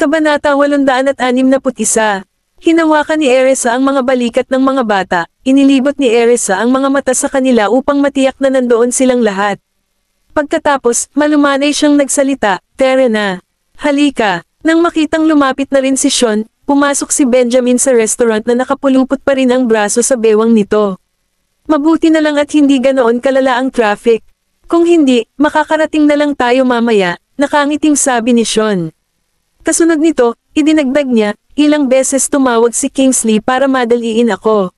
Kabanata 861. Hinawakan ni Erisa ang mga balikat ng mga bata, inilibot ni Erisa ang mga mata sa kanila upang matiyak na nandoon silang lahat. Pagkatapos, malumanay siyang nagsalita, "Tara na. Halika." Nang makitang lumapit na rin si Sean, pumasok si Benjamin sa restaurant na nakapulupot pa rin ang braso sa bewang nito. Mabuti na lang at hindi ganoon kalala ang traffic. Kung hindi, makakarating na lang tayo mamaya, nakangiting sabi ni Sean. Kasunod nito, idinagdag niya, ilang beses tumawag si Kingsley para madaliin ako.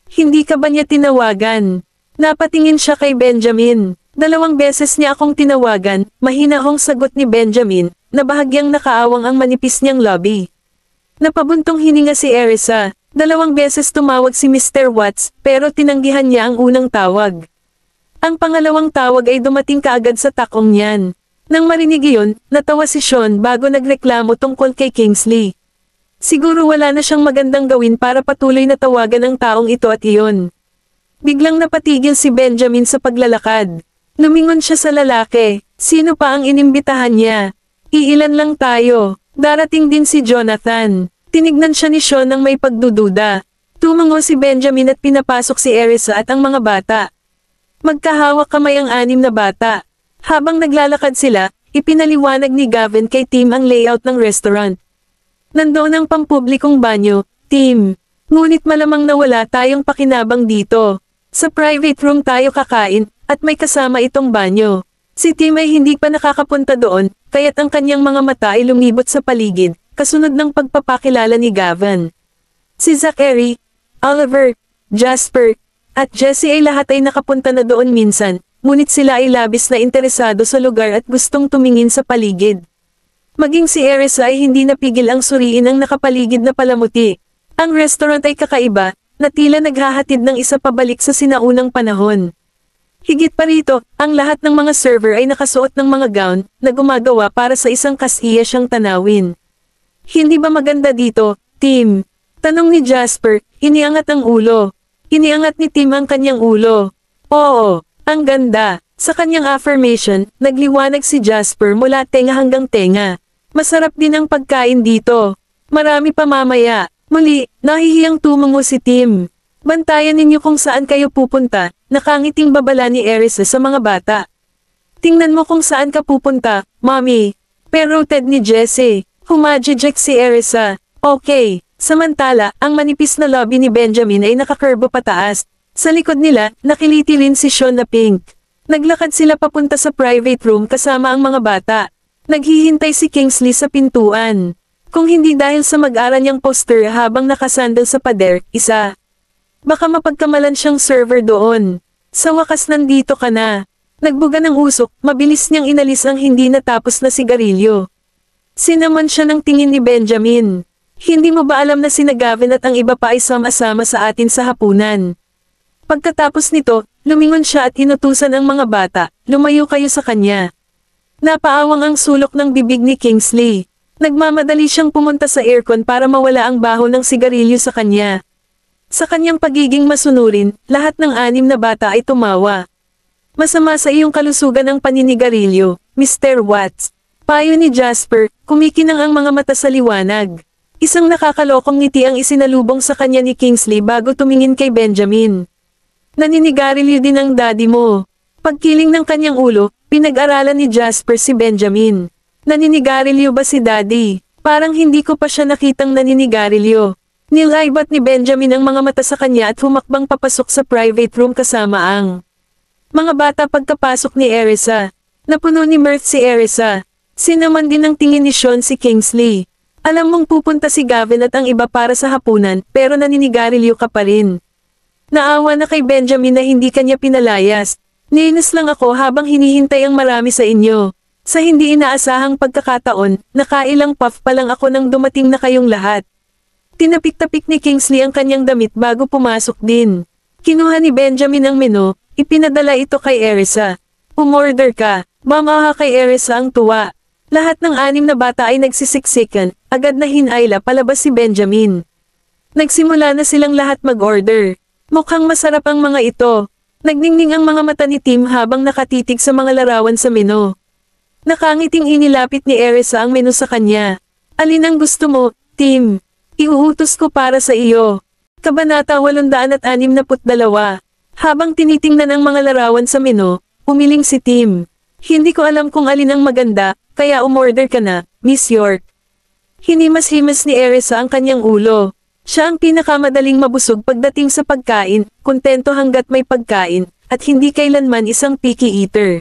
Hindi ka ba niya tinawagan? Napatingin siya kay Benjamin. 2 beses niya akong tinawagan, mahinahong sagot ni Benjamin, na bahagyang nakaawang ang manipis niyang lobby. Napabuntong hininga si Erisa. 2 beses tumawag si Mr. Watts, pero tinanggihan niya ang unang tawag. Ang pangalawang tawag ay dumating kaagad sa takong niyan. Nang marinig iyon, natawa si Sean bago nagreklamo tungkol kay Kingsley. Siguro wala na siyang magandang gawin para patuloy na tawagan ang taong ito at iyon. Biglang napatigil si Benjamin sa paglalakad. Lumingon siya sa lalaki. Sino pa ang inimbitahan niya? Iilan lang tayo. Darating din si Jonathan. Tinignan siya ni Sean ng may pagdududa. Tumango si Benjamin at pinapasok si Erisa at ang mga bata. Magkahawak kamay ang 6 na bata. Habang naglalakad sila, ipinaliwanag ni Gavin kay Tim ang layout ng restaurant. Nandoon ang pampublikong banyo, Tim. Ngunit malamang na wala tayong pakinabang dito. Sa private room tayo kakain, at may kasama itong banyo. Si Tim ay hindi pa nakakapunta doon, kaya't ang kanyang mga mata ay lumibot sa paligid, kasunod ng pagpapakilala ni Gavin. Si Zachary, Oliver, Jasper, at Jesse ay lahat ay nakapunta na doon minsan. Ngunit sila ay labis na interesado sa lugar at gustong tumingin sa paligid. Maging si Erisa ay hindi napigil ang suriin ang nakapaligid na palamuti. Ang restaurant ay kakaiba, na tila naghahatid ng isa pabalik sa sinaunang panahon. Higit pa rito, ang lahat ng mga server ay nakasuot ng mga gown, na gumagawa para sa isang kasiya siyang tanawin. Hindi ba maganda dito, Tim? Tanong ni Jasper, iniangat ang ulo. Iniangat ni Tim ang kanyang ulo. Oo. Ang ganda. Sa kanyang affirmation, nagliwanag si Jasper mula tenga hanggang tenga. Masarap din ang pagkain dito. Marami pa mamaya. Muli, nahihiyang tumungo si Tim. Bantayan ninyo kung saan kayo pupunta, nakangiting babala ni Erisa sa mga bata. Tingnan mo kung saan ka pupunta, Mommy. Pero Ted ni Jesse. Humajijek si Erisa. Okay. Samantala, ang manipis na lobby ni Benjamin ay nakakurbo pataas. Sa likod nila, nakiliti rin si Sean na pink. Naglakad sila papunta sa private room kasama ang mga bata. Naghihintay si Kingsley sa pintuan. Kung hindi dahil sa mag-ara niyang poster habang nakasandal sa pader, isa. Baka mapagkamalan siyang server doon. Sa wakas nandito ka na. Nagbuga ng usok, mabilis niyang inalis ang hindi natapos na sigarilyo. Sinaman siya ng tingin ni Benjamin. Hindi mo ba alam na sina Gavin at ang iba pa ay sama-sama sa atin sa hapunan? Pagkatapos nito, lumingon siya at inutusan ang mga bata, lumayo kayo sa kanya. Napaawang ang sulok ng bibig ni Kingsley. Nagmamadali siyang pumunta sa aircon para mawala ang baho ng sigarilyo sa kanya. Sa kanyang pagiging masunurin, lahat ng 6 na bata ay tumawa. Masama sa iyong kalusugan ang paninigarilyo, Mr. Watts. Payo ni Jasper, kumikinang ang mga mata sa liwanag. Isang nakakalokong ngiti ang isinalubong sa kanya ni Kingsley bago tumingin kay Benjamin. Naninigarilyo din ang daddy mo. Pagkiling ng kanyang ulo, pinag-aralan ni Jasper si Benjamin. Naninigarilyo ba si daddy? Parang hindi ko pa siya nakitang naninigarilyo. Nilaibat ni Benjamin ang mga mata sa kanya at humakbang papasok sa private room kasama ang mga bata pagkapasok ni Erisa. Napuno ni mirth si Erisa. Sinaman din ang tingin ni Sean si Kingsley. Alam mong pupunta si Gavin at ang iba para sa hapunan, pero naninigarilyo ka pa rin. Naawa na kay Benjamin na hindi kanya pinalayas. Niinis lang ako habang hinihintay ang marami sa inyo. Sa hindi inaasahang pagkakataon, nakailang puff pa lang ako nang dumating na kayong lahat. Tinapik-tapik ni Kingsley ang kanyang damit bago pumasok din. Kinuha ni Benjamin ang menu, ipinadala ito kay Erisa. Umorder ka. Mamaha kay Erisa ang tuwa. Lahat ng 6 na bata ay nagsisiksikan, agad na hinayla palabas si Benjamin. Nagsimula na silang lahat mag-order. Mukhang masarap ang mga ito. Nagningning ang mga mata ni Tim habang nakatitig sa mga larawan sa menu. Nakangiting inilapit ni Erisa ang menu sa kanya. Alin ang gusto mo, Tim? Iuutos ko para sa iyo. Kabanata 862. Habang tinitingnan ang mga larawan sa menu, umiling si Tim. Hindi ko alam kung alin ang maganda, kaya umorder ka na, Miss York. Hinimas-himas ni Erisa ang kanyang ulo. Siya ang pinakamadaling mabusog pagdating sa pagkain, kontento hanggat may pagkain, at hindi kailanman isang picky eater.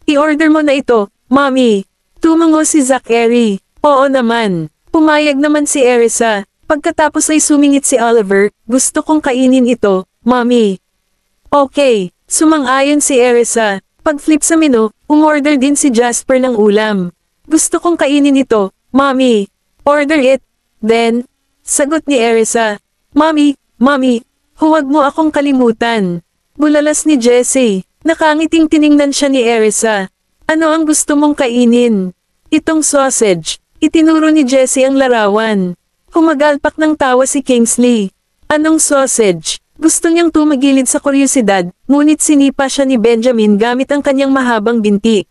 I-order mo na ito, Mommy. Tumango si Zachary. Oo naman. Pumayag naman si Erisa. Pagkatapos ay sumingit si Oliver, gusto kong kainin ito, Mommy. Okay, sumang-ayon si Erisa. Pag-flip sa menu, umorder din si Jasper ng ulam. Gusto kong kainin ito, Mommy. Order it. Then, sagot ni Erisa. Mommy, huwag mo akong kalimutan. Bulalas ni Jessie. Nakangiting tiningnan siya ni Erisa. Ano ang gusto mong kainin? Itong sausage. Itinuro ni Jessie ang larawan. Humagalpak ng tawa si Kingsley. Anong sausage? Gusto niyang tumagilid sa kuryosidad, ngunit sinipa siya ni Benjamin gamit ang kanyang mahabang binti.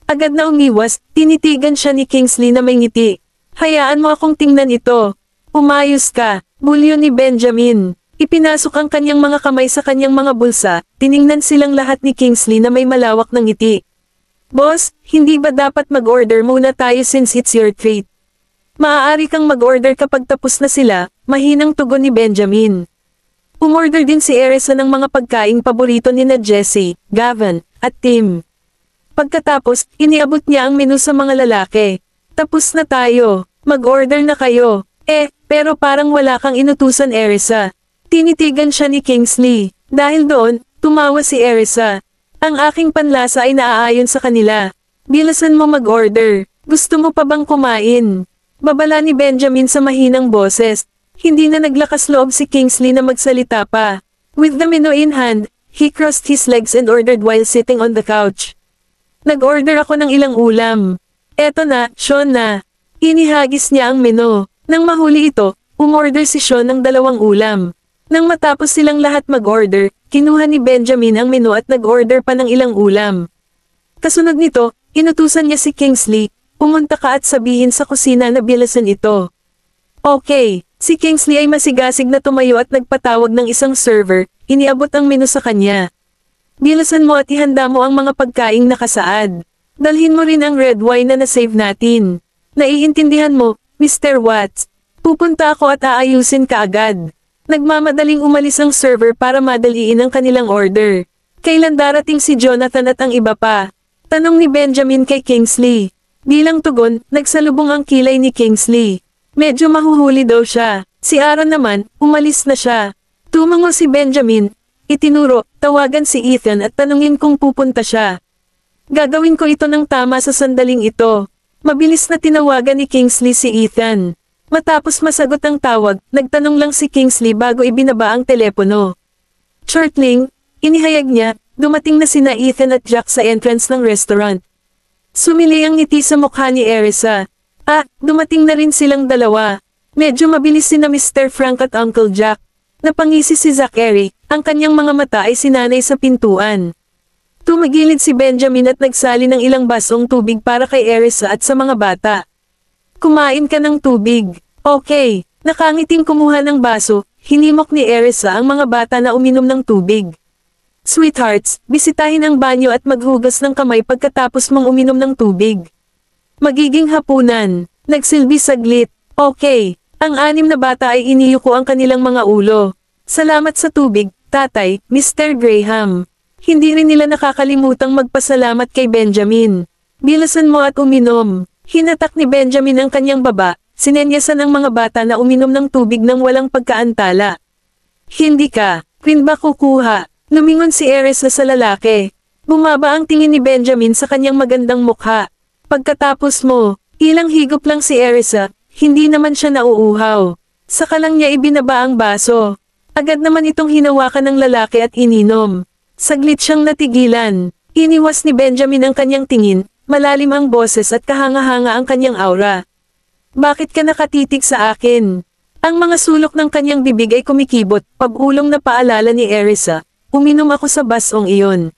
Agad na umiwas, tinitigan siya ni Kingsley na may ngiti. Hayaan mo akong tingnan ito. Umayos ka, bulyo ni Benjamin. Ipinasok ang kanyang mga kamay sa kanyang mga bulsa, tiningnan silang lahat ni Kingsley na may malawak ng ngiti. Boss, hindi ba dapat mag-order muna tayo since it's your treat? Maaari kang mag-order kapag tapos na sila, mahinang tugon ni Benjamin. Umorder din si Erisa ng mga pagkaing paborito ni na Jessie, Gavin, at Tim. Pagkatapos, iniabot niya ang menu sa mga lalaki. Tapos na tayo, mag-order na kayo. Pero parang wala kang inutusan Erisa. Tinitigan siya ni Kingsley. Dahil doon, tumawa si Erisa. Ang aking panlasa ay naaayon sa kanila. Bilisan mo mag-order. Gusto mo pa bang kumain? Babala ni Benjamin sa mahinang boses. Hindi na naglakas loob si Kingsley na magsalita pa. With the menu in hand, he crossed his legs and ordered while sitting on the couch. Nag-order ako ng ilang ulam. Eto na, Sean na. Inihagis niya ang menu. Nang mahuli ito, umorder si Sean ng 2 ulam. Nang matapos silang lahat mag-order, kinuha ni Benjamin ang menu at nag-order pa ng ilang ulam. Kasunod nito, inutusan niya si Kingsley, pumunta ka at sabihin sa kusina na bilasan ito. Okay, si Kingsley ay masigasig na tumayo at nagpatawag ng isang server, iniabot ang menu sa kanya. Bilasan mo at ihanda mo ang mga pagkaing nakasaad. Dalhin mo rin ang red wine na nasave natin. Naiintindihan mo, Mr. Watts. Pupunta ako at aayusin ka agad. Nagmamadaling umalis ang server para madaliin ang kanilang order. Kailan darating si Jonathan at ang iba pa? Tanong ni Benjamin kay Kingsley. Bilang tugon, nagsalubong ang kilay ni Kingsley. Medyo mahuhuli daw siya. Si Aaron naman, umalis na siya. Tumango si Benjamin. Itinuro, tawagan si Ethan at tanungin kung pupunta siya. Gagawin ko ito ng tama sa sandaling ito. Mabilis na tinawagan ni Kingsley si Ethan. Matapos masagot ang tawag, nagtanong lang si Kingsley bago ibinaba ang telepono. Shortling, inihayag niya, dumating na sina Ethan at Jack sa entrance ng restaurant. Sumili ang ngiti sa mukha ni Erisa. Dumating na rin silang dalawa. Medyo mabilis sina Mr. Frank at Uncle Jack. Napangisi si Zachary, ang kanyang mga mata ay sinanay sa pintuan. Tumagilid si Benjamin at nagsali ng ilang basong tubig para kay Erisa at sa mga bata. Kumain ka ng tubig. Okay, nakangiting kumuha ng baso, hinimok ni Erisa ang mga bata na uminom ng tubig. Sweethearts, bisitahin ang banyo at maghugas ng kamay pagkatapos mong uminom ng tubig. Magiging hapunan. Nagsilbi saglit. Okay, ang 6 na bata ay iniyuko ang kanilang mga ulo. Salamat sa tubig, tatay, Mr. Graham. Hindi rin nila nakakalimutang magpasalamat kay Benjamin. Bilasan mo at uminom. Hinatak ni Benjamin ang kanyang baba, sinenyasan ng mga bata na uminom ng tubig nang walang pagkaantala. Hindi ka, rin ba kukuha? Lumingon si Erisa sa lalaki. Bumaba ang tingin ni Benjamin sa kanyang magandang mukha. Pagkatapos mo, ilang higop lang si Erisa, hindi naman siya nauuhaw. Saka lang niya ibinaba ang baso. Agad naman itong hinawakan ng lalaki at ininom. Saglit siyang natigilan. Iniwas ni Benjamin ang kanyang tingin, malalim ang boses at kahanga-hanga ang kanyang aura. Bakit ka nakatitig sa akin? Ang mga sulok ng kanyang bibig ay kumikibot, pag-ulong na paalala ni Erisa. Uminom ako sa basong iyon.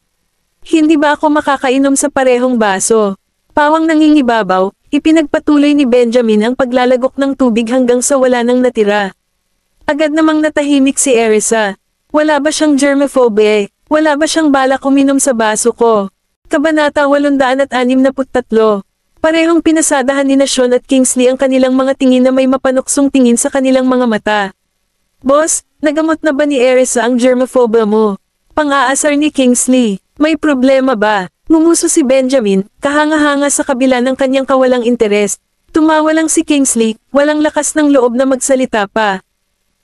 Hindi ba ako makakainom sa parehong baso? Pawang nangingibabaw, ipinagpatuloy ni Benjamin ang paglalagok ng tubig hanggang sa wala nang natira. Agad namang natahimik si Erisa. Wala ba siyang germaphobe? Wala ba siyang balak uminom sa baso ko? Kabanata 863. Parehong pinasadahan ni Sean at Kingsley ang kanilang mga tingin na may mapanuksong tingin sa kanilang mga mata. Boss, nagamot na ba ni Erisa ang germophobia mo? Pang-aasar ni Kingsley. May problema ba? Ngumuso si Benjamin, kahanga-hanga sa kabila ng kanyang kawalang interes. Tumawa lang si Kingsley, walang lakas ng loob na magsalita pa.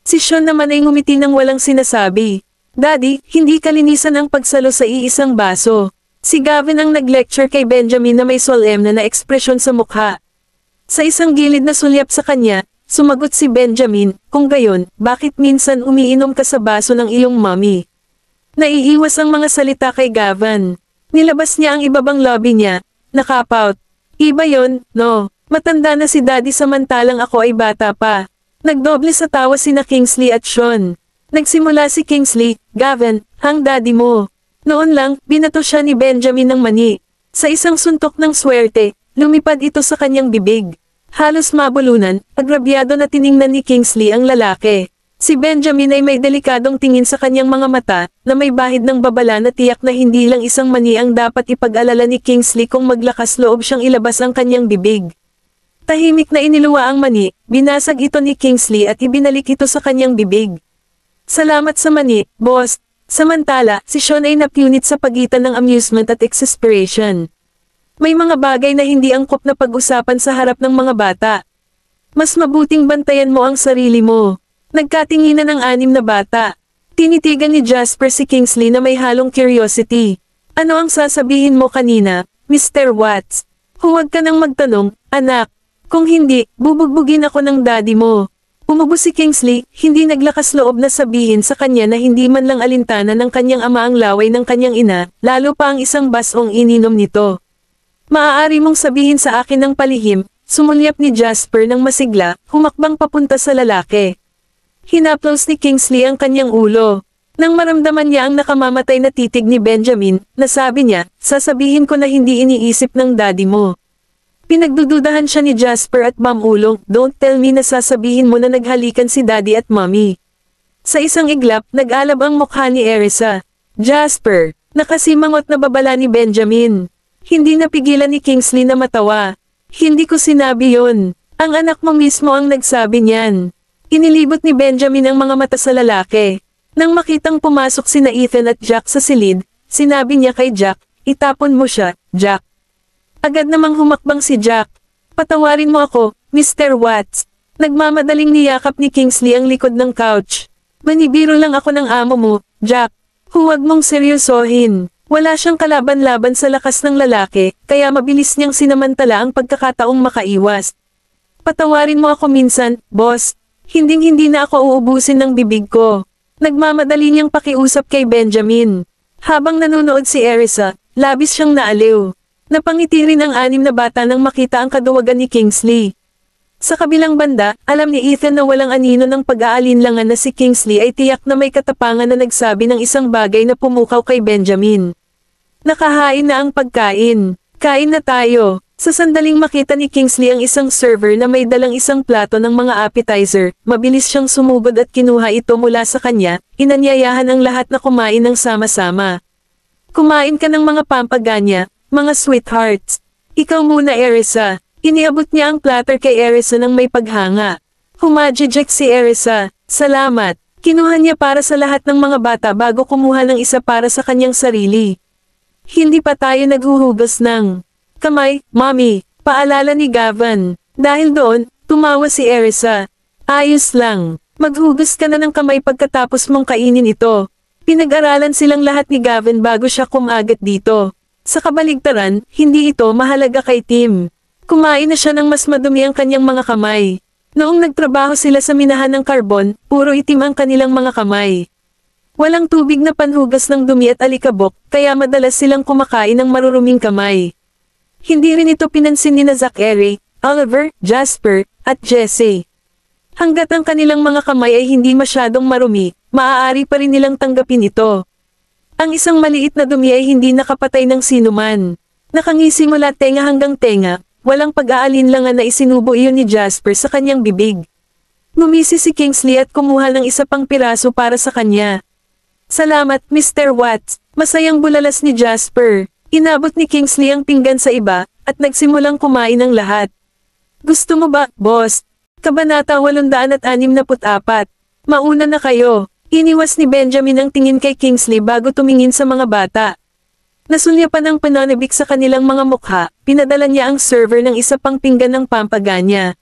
Si Sean naman ay ngumiti ng walang sinasabi. Daddy, hindi kalinisan ang pagsalo sa iisang baso. Si Gavin ang nag-lecture kay Benjamin na may solemn na ekspresyon sa mukha. Sa isang gilid na sulyap sa kanya, sumagot si Benjamin, kung gayon, bakit minsan umiinom ka sa baso ng iyong mommy? Naiiwas ang mga salita kay Gavin. Nilabas niya ang ibabang lobby niya. Nakapout. Iba yon, no. Matanda na si Daddy samantalang ako ay bata pa. Nagdoble sa tawa sina Kingsley at Sean. Nagsimula si Kingsley, Gavin, hang daddy mo. Noon lang, binato siya ni Benjamin ng mani. Sa isang suntok ng swerte, lumipad ito sa kanyang bibig. Halos mabulunan, agrabyado na tiningnan ni Kingsley ang lalaki. Si Benjamin ay may delikadong tingin sa kanyang mga mata, na may bahid ng babala na tiyak na hindi lang isang mani ang dapat ipag-alala ni Kingsley kung maglakas loob siyang ilabas ang kanyang bibig. Tahimik na iniluwa ang mani, binasag ito ni Kingsley at ibinalik ito sa kanyang bibig. Salamat sa mani, boss. Samantala, si Sean ay napunit sa pagitan ng amusement at exasperation. May mga bagay na hindi angkop na pag-usapan sa harap ng mga bata. Mas mabuting bantayan mo ang sarili mo. Nagkatinginan ng 6 na bata. Tinitigan ni Jasper si Kingsley na may halong curiosity. Ano ang sasabihin mo kanina, Mr. Watts? Huwag ka nang magtanong, anak. Kung hindi, bubugbugin ako ng daddy mo. Umubo si Kingsley, hindi naglakas loob na sabihin sa kanya na hindi man lang alintana ng kanyang ama ang laway ng kanyang ina, lalo pa ang isang basong ininom nito. Maaari mong sabihin sa akin ng palihim, sumulyap ni Jasper ng masigla, humakbang papunta sa lalaki. Hinaplos ni Kingsley ang kanyang ulo. Nang maramdaman niya ang nakamamatay na titig ni Benjamin, nasabi niya, sasabihin ko na hindi iniisip ng daddy mo. Pinagdududahan siya ni Jasper at Ma'am Ulong, don't tell me na sasabihin mo na naghalikan si daddy at mommy. Sa isang iglap, nag-alab ang mukha ni Erisa. Jasper, nakasimangot na babala ni Benjamin. Hindi napigilan ni Kingsley na matawa. Hindi ko sinabi yon. Ang anak mo mismo ang nagsabi niyan. Inilibot ni Benjamin ang mga mata sa lalaki. Nang makitang pumasok sina Ethan at Jack sa silid, sinabi niya kay Jack, itapon mo siya, Jack. Agad namang humakbang si Jack. Patawarin mo ako, Mr. Watts. Nagmamadaling niyakap ni Kingsley ang likod ng couch. Manibiro lang ako ng amo mo, Jack. Huwag mong seryosohin. Wala siyang kalaban-laban sa lakas ng lalaki, kaya mabilis niyang sinamantala ang pagkakataong makaiwas. Patawarin mo ako minsan, boss. Hinding-hindi na ako uubusin ng bibig ko. Nagmamadali niyang pakiusap kay Benjamin. Habang nanonood si Erisa, labis siyang naaliw. Napangiti rin ang 6 na bata nang makita ang kaduwagan ni Kingsley. Sa kabilang banda, alam ni Ethan na walang anino ng pag-aalinlangan na si Kingsley ay tiyak na may katapangan na nagsabi ng isang bagay na pumukaw kay Benjamin. Nakahain na ang pagkain. Kain na tayo. Sa sandaling makita ni Kingsley ang isang server na may dalang isang plato ng mga appetizer, mabilis siyang sumugod at kinuha ito mula sa kanya, inanyayahan ang lahat na kumain ng sama-sama. Kumain ka ng mga pampaganya, mga sweethearts. Ikaw muna Erisa. Iniabot niya ang platter kay Erisa ng may paghanga. Humajejek si Erisa. Salamat. Kinuha niya para sa lahat ng mga bata bago kumuha ng isa para sa kanyang sarili. Hindi pa tayo naghuhugas ng kamay, mommy, paalala ni Gavin. Dahil doon, tumawa si Erisa. Ayos lang. Maghugas ka na ng kamay pagkatapos mong kainin ito. Pinag-aralan silang lahat ni Gavin bago siya kumagat dito. Sa kabaligtaran, hindi ito mahalaga kay Tim. Kumain na siya ng mas madumi ang kanyang mga kamay. Noong nagtrabaho sila sa minahan ng karbon, puro itim ang kanilang mga kamay. Walang tubig na panhugas ng dumi at alikabok, kaya madalas silang kumakain ng maruruming kamay. Hindi rin ito pinansin ni Zachary, Oliver, Jasper, at Jesse. Hanggat ang kanilang mga kamay ay hindi masyadong marumi, maaari pa rin nilang tanggapin ito. Ang isang maliit na dumi ay hindi nakapatay ng sinuman. Nakangisi mula tenga hanggang tenga, walang pag-aalinlangan na isinubo iyon ni Jasper sa kanyang bibig. Ngumisi si Kingsley at kumuha ng isa pang piraso para sa kanya. Salamat, Mr. Watts. Masayang bulalas ni Jasper. Inabot ni Kingsley ang pinggan sa iba, at nagsimulang kumain ng lahat. Gusto mo ba, boss? Kabanata 864. Mauna na kayo. Iniwas ni Benjamin ang tingin kay Kingsley bago tumingin sa mga bata. Nasulyapan ang pananabik sa kanilang mga mukha, pinadala niya ang server ng isa pang pinggan ng pampaganya.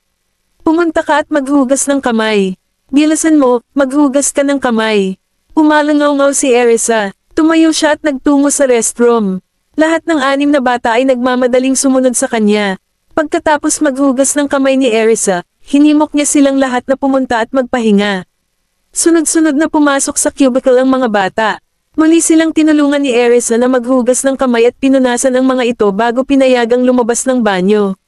Pumunta ka at maghugas ng kamay. Bilasan mo, maghugas ka ng kamay. Umalangaw-ngaw si Erisa. Tumayo siya at nagtungo sa restroom. Lahat ng 6 na bata ay nagmamadaling sumunod sa kanya. Pagkatapos maghugas ng kamay ni Erisa, hinimok niya silang lahat na pumunta at magpahinga. Sunod-sunod na pumasok sa cubicle ang mga bata. Muli silang tinulungan ni Erisa na maghugas ng kamay at pinunasan ang mga ito bago pinayagang lumabas ng banyo.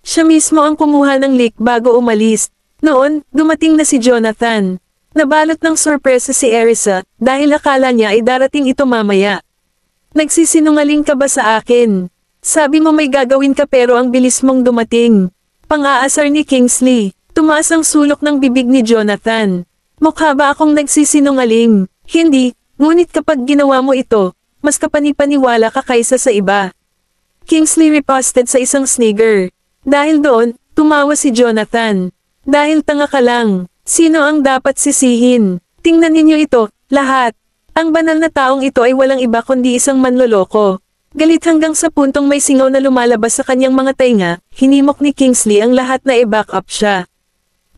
Siya mismo ang kumuha ng leak bago umalis. Noon, dumating na si Jonathan. Nabalot ng sorpresa si Erisa, dahil akala niya ay darating ito mamaya. Nagsisinungaling ka ba sa akin? Sabi mo may gagawin ka pero ang bilis mong dumating. Pang-aasar ni Kingsley. Tumaas ang sulok ng bibig ni Jonathan. Mukha ba akong nagsisinungaling? Hindi, ngunit kapag ginawa mo ito, mas kapanipaniwala ka kaysa sa iba. Kingsley riposted sa isang snigger. Dahil doon, tumawa si Jonathan. Dahil tanga ka lang, sino ang dapat sisihin? Tingnan ninyo ito, lahat. Ang banal na taong ito ay walang iba kundi isang manloloko. Galit hanggang sa puntong may singaw na lumalabas sa kanyang mga tainga, hinimok ni Kingsley ang lahat na i-back up siya.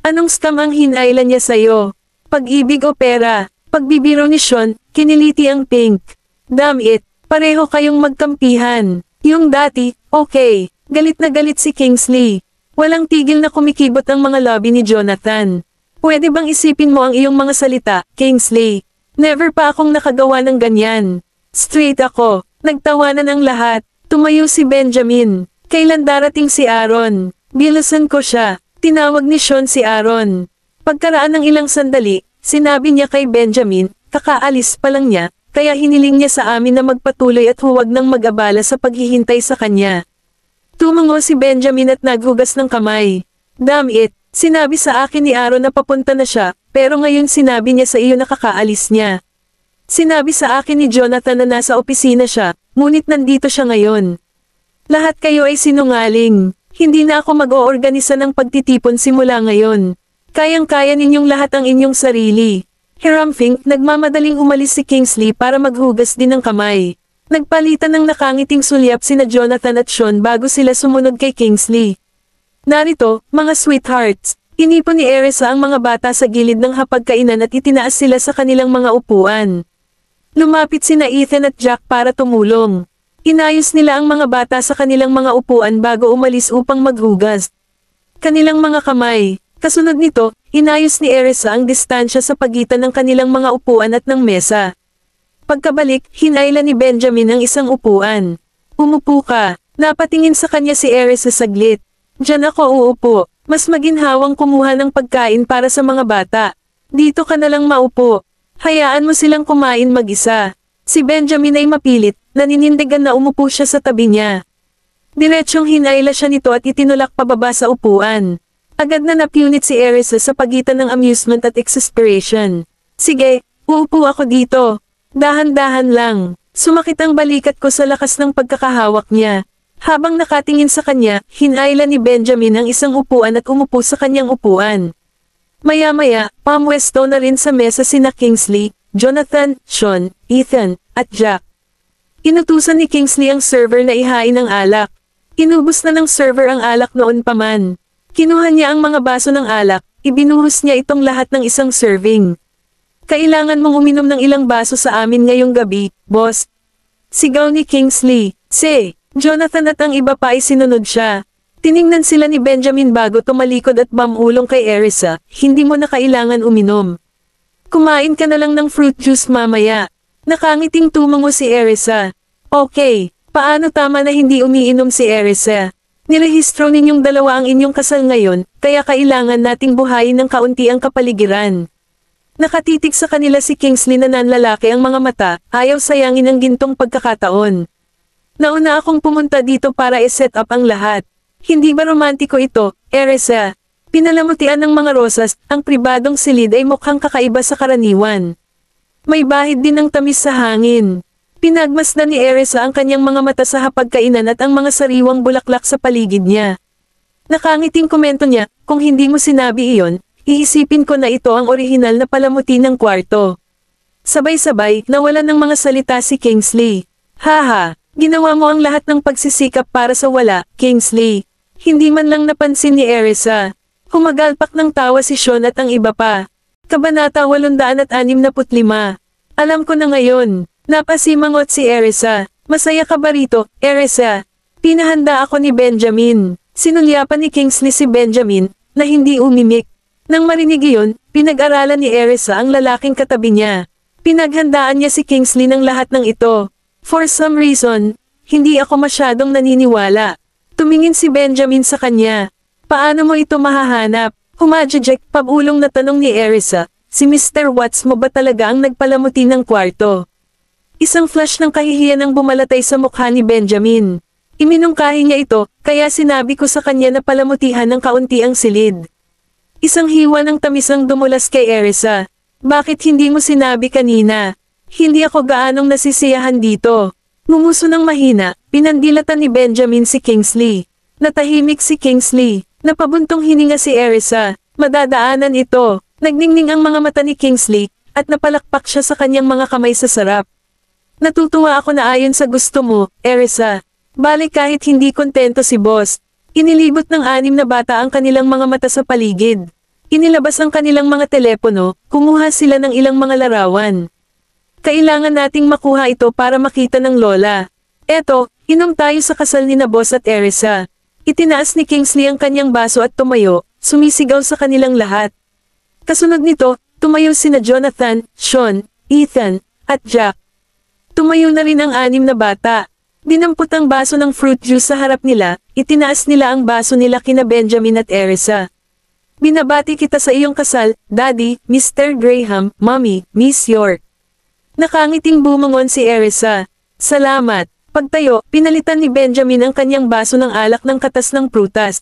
Anong scam ang hinailan niya sa'yo? Pag-ibig o pera? Pagbibiro ni Sean, kiniliti ang Pink. Damn it, pareho kayong magkampihan. Yung dati, okay. Galit na galit si Kingsley. Walang tigil na kumikibot ang mga lobby ni Jonathan. Pwede bang isipin mo ang iyong mga salita, Kingsley? Never pa akong nakagawa ng ganyan. Straight ako. Nagtawanan ang lahat. Tumayo si Benjamin. Kailan darating si Aaron? Bilusan ko siya. Tinawag ni Sean si Aaron. Pagkaraan ng ilang sandali, sinabi niya kay Benjamin, kakaalis pa lang niya, kaya hiniling niya sa amin na magpatuloy at huwag nang mag-abala sa paghihintay sa kanya. Tumango si Benjamin at naghugas ng kamay. Damn it, sinabi sa akin ni Aaron na papunta na siya, pero ngayon sinabi niya sa iyo na kakaalis niya. Sinabi sa akin ni Jonathan na nasa opisina siya, ngunit nandito siya ngayon. Lahat kayo ay sinungaling. Hindi na ako mag-oorganisa ng pagtitipon simula ngayon. Kayang-kaya ninyong lahat ang inyong sarili. Hiramphing, nagmamadaling umalis si Kingsley para maghugas din ng kamay. Nagpalitan ng nakangiting sulyap sina Jonathan at Sean bago sila sumunod kay Kingsley. Narito, mga sweethearts, inipon ni Erisa ang mga bata sa gilid ng hapagkainan at itinaas sila sa kanilang mga upuan. Lumapit sina Ethan at Jack para tumulong. Inayos nila ang mga bata sa kanilang mga upuan bago umalis upang maghugas. Kanilang mga kamay. Kasunod nito, inayos ni Erisa ang distansya sa pagitan ng kanilang mga upuan at ng mesa. Pagkabalik, hinailan ni Benjamin ang isang upuan. Umupo ka. Napatingin sa kanya si Erisa saglit. Diyan ako uupo. Mas maginhawang kumuha ng pagkain para sa mga bata. Dito ka na lang maupo. Hayaan mo silang kumain mag-isa. Si Benjamin ay mapilit, naninindigan na umupo siya sa tabi niya. Diretsyong hinaila siya nito at itinulak pababa sa upuan. Agad na napunit si Erisa sa pagitan ng amusement at exasperation. Sige, uupo ako dito. Dahan-dahan lang. Sumakit ang balikat ko sa lakas ng pagkakahawak niya. Habang nakatingin sa kanya, hinayla ni Benjamin ang isang upuan at umupo sa kanyang upuan. Maya-maya, pamwesto na rin sa mesa sina Kingsley, Jonathan, Sean, Ethan, at Jack. Inutusan ni Kingsley ang server na ihain ng alak. Inubos na ng server ang alak noon pa man. Kinuha niya ang mga baso ng alak, ibinuhos niya itong lahat ng isang serving. Kailangan mong uminom ng ilang baso sa amin ngayong gabi, boss. Sigaw ni Kingsley. Jonathan at ang iba pa ay sinunod siya. Tiningnan sila ni Benjamin bago tumalikod at bamulong kay Erisa, hindi mo na kailangan uminom. Kumain ka na lang ng fruit juice mamaya. Nakangiting tumango si Erisa. Okay, paano tama na hindi umiinom si Erisa? Nirehistro ninyong dalawa ang inyong kasal ngayon, kaya kailangan nating buhayin ng kaunti ang kapaligiran. Nakatitig sa kanila si Kingsley na nanlalaki ang mga mata, ayaw sayangin ang gintong pagkakataon. Nauna akong pumunta dito para i-set up ang lahat. Hindi ba romantiko ito, Erisa? Pinalamutian ng mga rosas, ang pribadong silid ay mukhang kakaiba sa karaniwan. May bahid din ng tamis sa hangin. Pinagmasdan ni Erisa ang kanyang mga mata sa hapagkainan at ang mga sariwang bulaklak sa paligid niya. Nakangiting komento niya, kung hindi mo sinabi iyon, iisipin ko na ito ang orihinal na palamuti ng kwarto. Sabay-sabay, nawalan ng mga salita si Kingsley. Haha, ginawa mo ang lahat ng pagsisikap para sa wala, Kingsley. Hindi man lang napansin ni Erisa. Humagalpak ng tawa si Sean at ang iba pa. Kabanata 865. Alam ko na ngayon. Napasimangot si Erisa. Masaya ka ba rito, Erisa? Pinahanda ako ni Benjamin. Sinulyapan ni Kingsley si Benjamin, na hindi umimik. Nang marinig iyon, pinag-aralan ni Erisa ang lalaking katabi niya. Pinaghandaan niya si Kingsley ng lahat ng ito. For some reason, hindi ako masyadong naniniwala. Tumingin si Benjamin sa kanya. Paano mo ito mahahanap? Humajajek pabulong na tanong ni Erisa. Si Mr. Watts mo ba talaga ang nagpalamuti ng kwarto? Isang flash ng kahihiyan ang bumalatay sa mukha ni Benjamin. Iminungkahi niya ito, kaya sinabi ko sa kanya na palamutihan ng kaunti ang silid. Isang hiwa ng tamis ang dumulas kay Erisa. Bakit hindi mo sinabi kanina? Hindi ako gaanong nasisiyahan dito. Ngumuso ng mahina, pinandilatan ni Benjamin si Kingsley. Natahimik si Kingsley. Napabuntong hininga si Erisa. Madadaanan ito. Nagningning ang mga mata ni Kingsley, at napalakpak siya sa kanyang mga kamay sa sarap. Natutuwa ako na ayon sa gusto mo, Erisa. Balik kahit hindi kontento si boss. Inilibot ng 6 na bata ang kanilang mga mata sa paligid. Inilabas ang kanilang mga telepono, kumuha sila ng ilang mga larawan. Kailangan nating makuha ito para makita ng lola. Eto, inom tayo sa kasal ni na boss at Erisa. Itinaas ni Kingsley ang kanyang baso at tumayo, sumisigaw sa kanilang lahat. Kasunod nito, tumayo sina Jonathan, Sean, Ethan, at Jack. Tumayo na rin ang 6 na bata. Dinampot ang baso ng fruit juice sa harap nila, itinaas nila ang baso nila kina Benjamin at Erisa. Binabati kita sa iyong kasal, Daddy, Mr. Graham, Mommy, Miss York. Nakangiting bumangon si Erisa. Salamat. Pagtayo, pinalitan ni Benjamin ang kanyang baso ng alak ng katas ng prutas.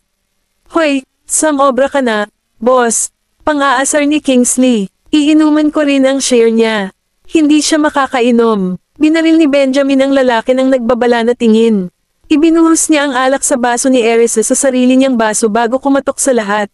Hoy, samobra ka na, boss. Pang-aasar ni Kingsley. Iinuman ko rin ang share niya. Hindi siya makakainom. Binaril ni Benjamin ang lalaki ng nagbabala na tingin. Ibinuhos niya ang alak sa baso ni Erisa sa sarili niyang baso bago kumatok sa lahat.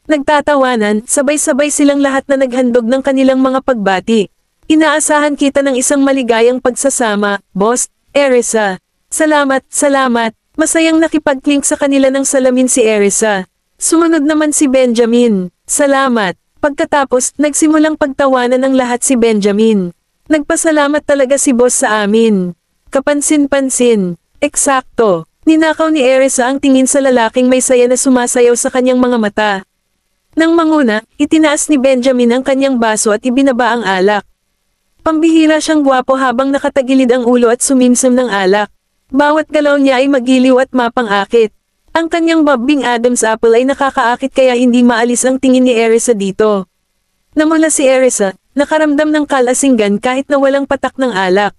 Nagtatawanan, sabay-sabay silang lahat na naghandog ng kanilang mga pagbati. Inaasahan kita ng isang maligayang pagsasama, boss, Erisa. Salamat, salamat. Masayang nakipag-clink sa kanila ng salamin si Erisa. Sumunod naman si Benjamin. Salamat. Pagkatapos, nagsimulang pagtawanan ng lahat si Benjamin. Nagpasalamat talaga si boss sa amin. Kapansin-pansin. Eksakto. Ninakaw ni Erisa ang tingin sa lalaking may saya na sumasayaw sa kanyang mga mata. Nang manguna, itinaas ni Benjamin ang kanyang baso at ibinaba ang alak. Pambihira siyang gwapo habang nakatagilid ang ulo at sumimsim ng alak. Bawat galaw niya ay magiliw at mapang-akit. Ang kanyang bobbing Adam's apple ay nakakaakit kaya hindi maalis ang tingin ni Erisa dito. Namula si Erisa, nakaramdam ng kalasinggan kahit na walang patak ng alak.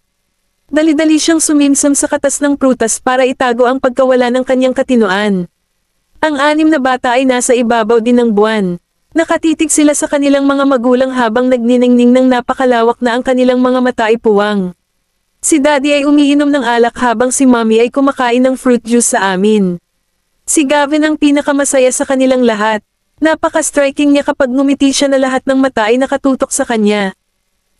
Dali-dali siyang sumimsim sa katas ng prutas para itago ang pagkawala ng kanyang katinoan. Ang 6 na bata ay nasa ibabaw din ng buwan. Nakatitig sila sa kanilang mga magulang habang nagniningning ng napakalawak na ang kanilang mga mata ay puwang. Si Daddy ay umiinom ng alak habang si Mommy ay kumakain ng fruit juice sa amin. Si Gavin ang pinakamasaya sa kanilang lahat. Napaka-striking niya kapag ngumiti siya na lahat ng mata ay nakatutok sa kanya.